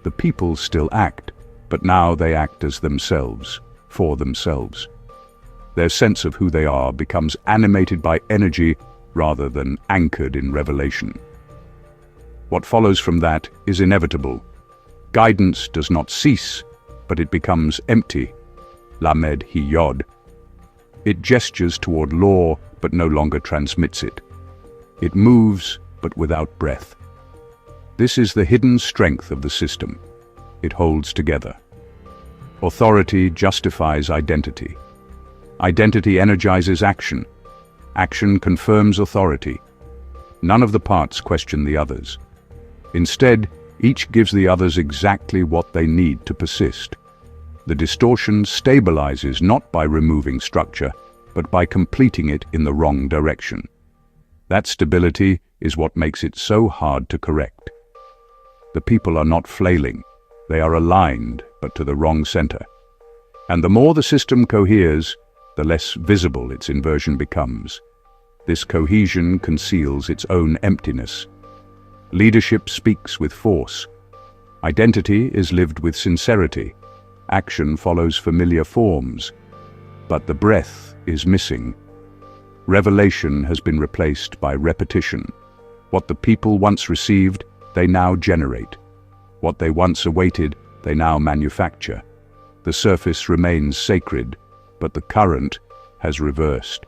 The people still act, but now they act as themselves, for themselves. Their sense of who they are becomes animated by energy rather than anchored in revelation. What follows from that is inevitable. Guidance does not cease, but it becomes empty. Lamed hi yod. It gestures toward law, but no longer transmits it. It moves, but without breath. This is the hidden strength of the system. It holds together. Authority justifies identity. Identity energizes action. Action confirms authority. None of the parts question the others. Instead, each gives the others exactly what they need to persist. The distortion stabilizes not by removing structure, but by completing it in the wrong direction. That stability is what makes it so hard to correct. The people are not flailing. They are aligned, but to the wrong center. And the more the system coheres, the less visible its inversion becomes. This cohesion conceals its own emptiness. Leadership speaks with force. Identity is lived with sincerity. Action follows familiar forms. But the breath is missing. Revelation has been replaced by repetition. What the people once received, they now generate. What they once awaited, they now manufacture. The surface remains sacred, but the current has reversed.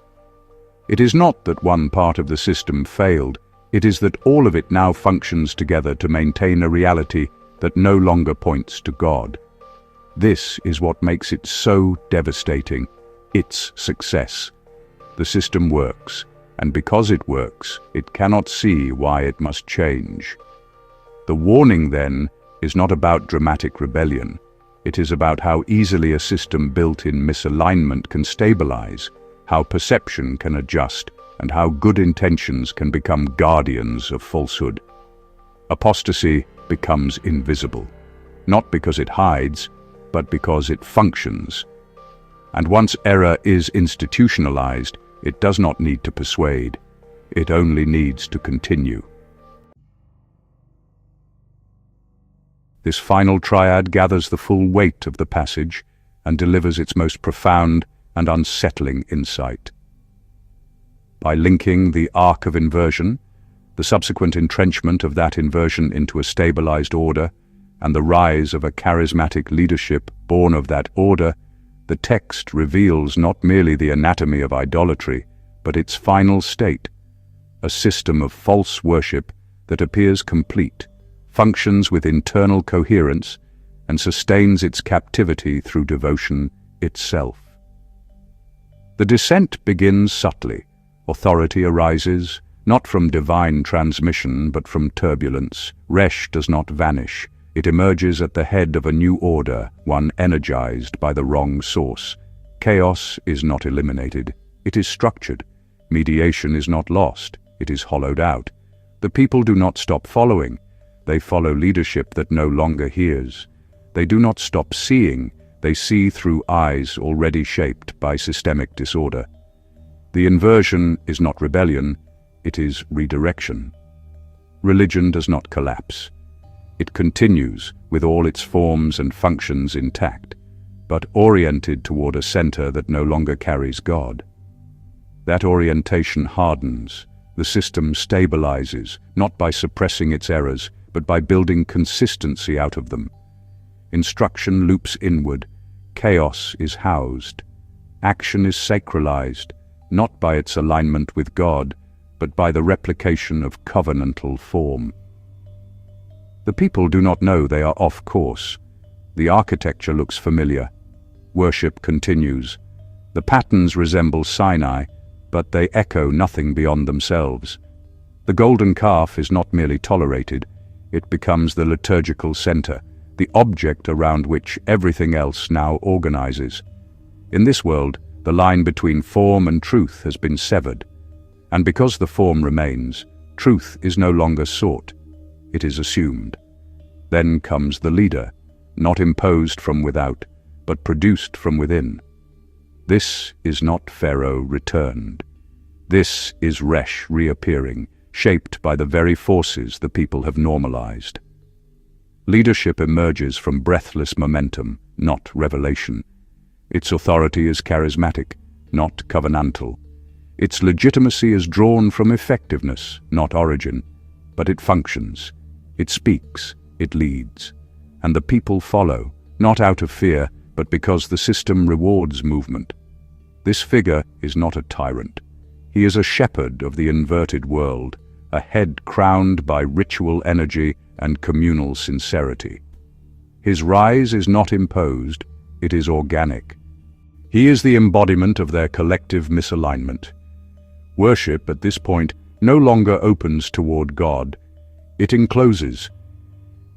It is not that one part of the system failed, it is that all of it now functions together to maintain a reality that no longer points to God. This is what makes it so devastating, its success. The system works, and because it works, it cannot see why it must change. The warning, then, is not about dramatic rebellion. It is about how easily a system built in misalignment can stabilize, how perception can adjust, and how good intentions can become guardians of falsehood. Apostasy becomes invisible, not because it hides, but because it functions. And once error is institutionalized, it does not need to persuade. It only needs to continue. This final triad gathers the full weight of the passage and delivers its most profound and unsettling insight. By linking the arc of inversion, the subsequent entrenchment of that inversion into a stabilized order, and the rise of a charismatic leadership born of that order, the text reveals not merely the anatomy of idolatry, but its final state, a system of false worship that appears complete, functions with internal coherence, and sustains its captivity through devotion itself. The descent begins subtly. Authority arises, not from divine transmission, but from turbulence. Resh does not vanish. It emerges at the head of a new order, one energized by the wrong source. Chaos is not eliminated. It is structured. Mediation is not lost. It is hollowed out. The people do not stop following. They follow leadership that no longer hears. They do not stop seeing. They see through eyes already shaped by systemic disorder. The inversion is not rebellion, it is redirection. Religion does not collapse. It continues with all its forms and functions intact, but oriented toward a center that no longer carries God. That orientation hardens. The system stabilizes, not by suppressing its errors, but by building consistency out of them. Instruction loops inward. Chaos is housed. Action is sacralized, not by its alignment with God, but by the replication of covenantal form. The people do not know they are off course. The architecture looks familiar. Worship continues. The patterns resemble Sinai, but they echo nothing beyond themselves. The golden calf is not merely tolerated, it becomes the liturgical center, the object around which everything else now organizes. In this world, the line between form and truth has been severed, and because the form remains, truth is no longer sought, it is assumed. Then comes the leader, not imposed from without, but produced from within. This is not Pharaoh returned. This is Resh reappearing, shaped by the very forces the people have normalized. Leadership emerges from breathless momentum, not revelation. Its authority is charismatic, not covenantal. Its legitimacy is drawn from effectiveness, not origin, but it functions. It speaks, it leads. and the people follow, not out of fear, but because the system rewards movement. This figure is not a tyrant. He is a shepherd of the inverted world, a head crowned by ritual energy and communal sincerity. His rise is not imposed, it is organic. He is the embodiment of their collective misalignment. Worship, at this point, no longer opens toward God, it encloses.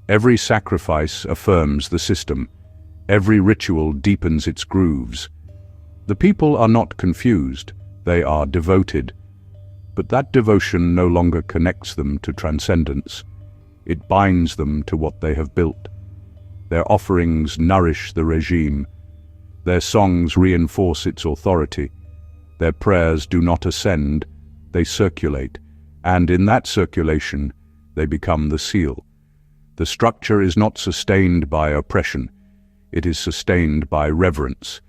Every sacrifice affirms the system. Every ritual deepens its grooves. The people are not confused, they are devoted. But that devotion no longer connects them to transcendence. It binds them to what they have built. Their offerings nourish the regime. Their songs reinforce its authority. Their prayers do not ascend, they circulate, and in that circulation, they become the seal. The structure is not sustained by oppression, it is sustained by reverence.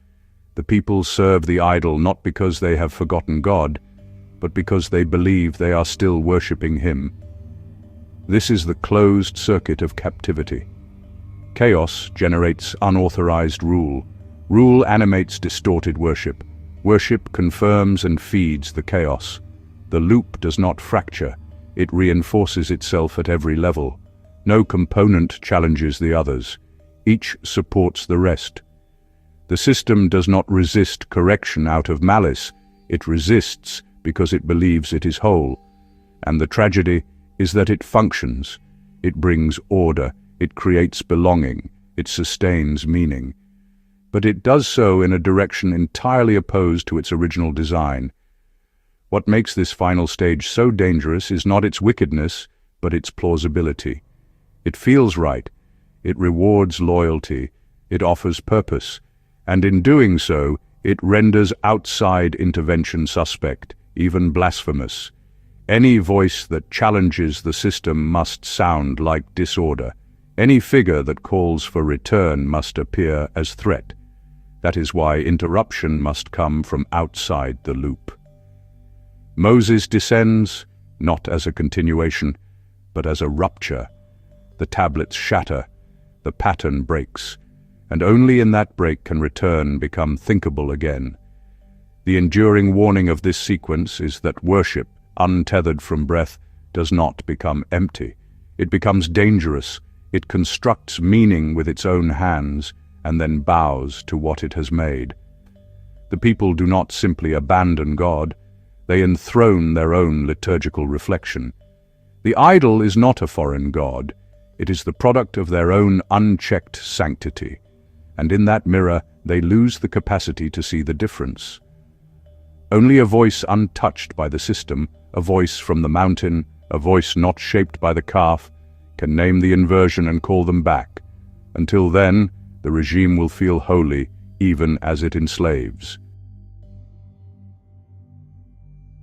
The people serve the idol not because they have forgotten God, but because they believe they are still worshipping Him. This is the closed circuit of captivity. Chaos generates unauthorized rule. Rule animates distorted worship. Worship confirms and feeds the chaos. The loop does not fracture, it reinforces itself at every level. No component challenges the others. Each supports the rest. The system does not resist correction out of malice, it resists because it believes it is whole. And the tragedy is that it functions. It brings order, it creates belonging, it sustains meaning. But it does so in a direction entirely opposed to its original design. What makes this final stage so dangerous is not its wickedness, but its plausibility. It feels right, it rewards loyalty, it offers purpose, and in doing so, it renders outside intervention suspect, even blasphemous. Any voice that challenges the system must sound like disorder. Any figure that calls for return must appear as threat. That is why interruption must come from outside the loop. Moses descends, not as a continuation, but as a rupture. The tablets shatter, the pattern breaks, and only in that break can return become thinkable again. The enduring warning of this sequence is that worship, untethered from breath, does not become empty. It becomes dangerous. It constructs meaning with its own hands and then bows to what it has made. The people do not simply abandon God, they enthrone their own liturgical reflection. The idol is not a foreign god, it is the product of their own unchecked sanctity, and in that mirror they lose the capacity to see the difference. Only a voice untouched by the system, a voice from the mountain, a voice not shaped by the calf, can name the inversion and call them back. Until then, the regime will feel holy even as it enslaves.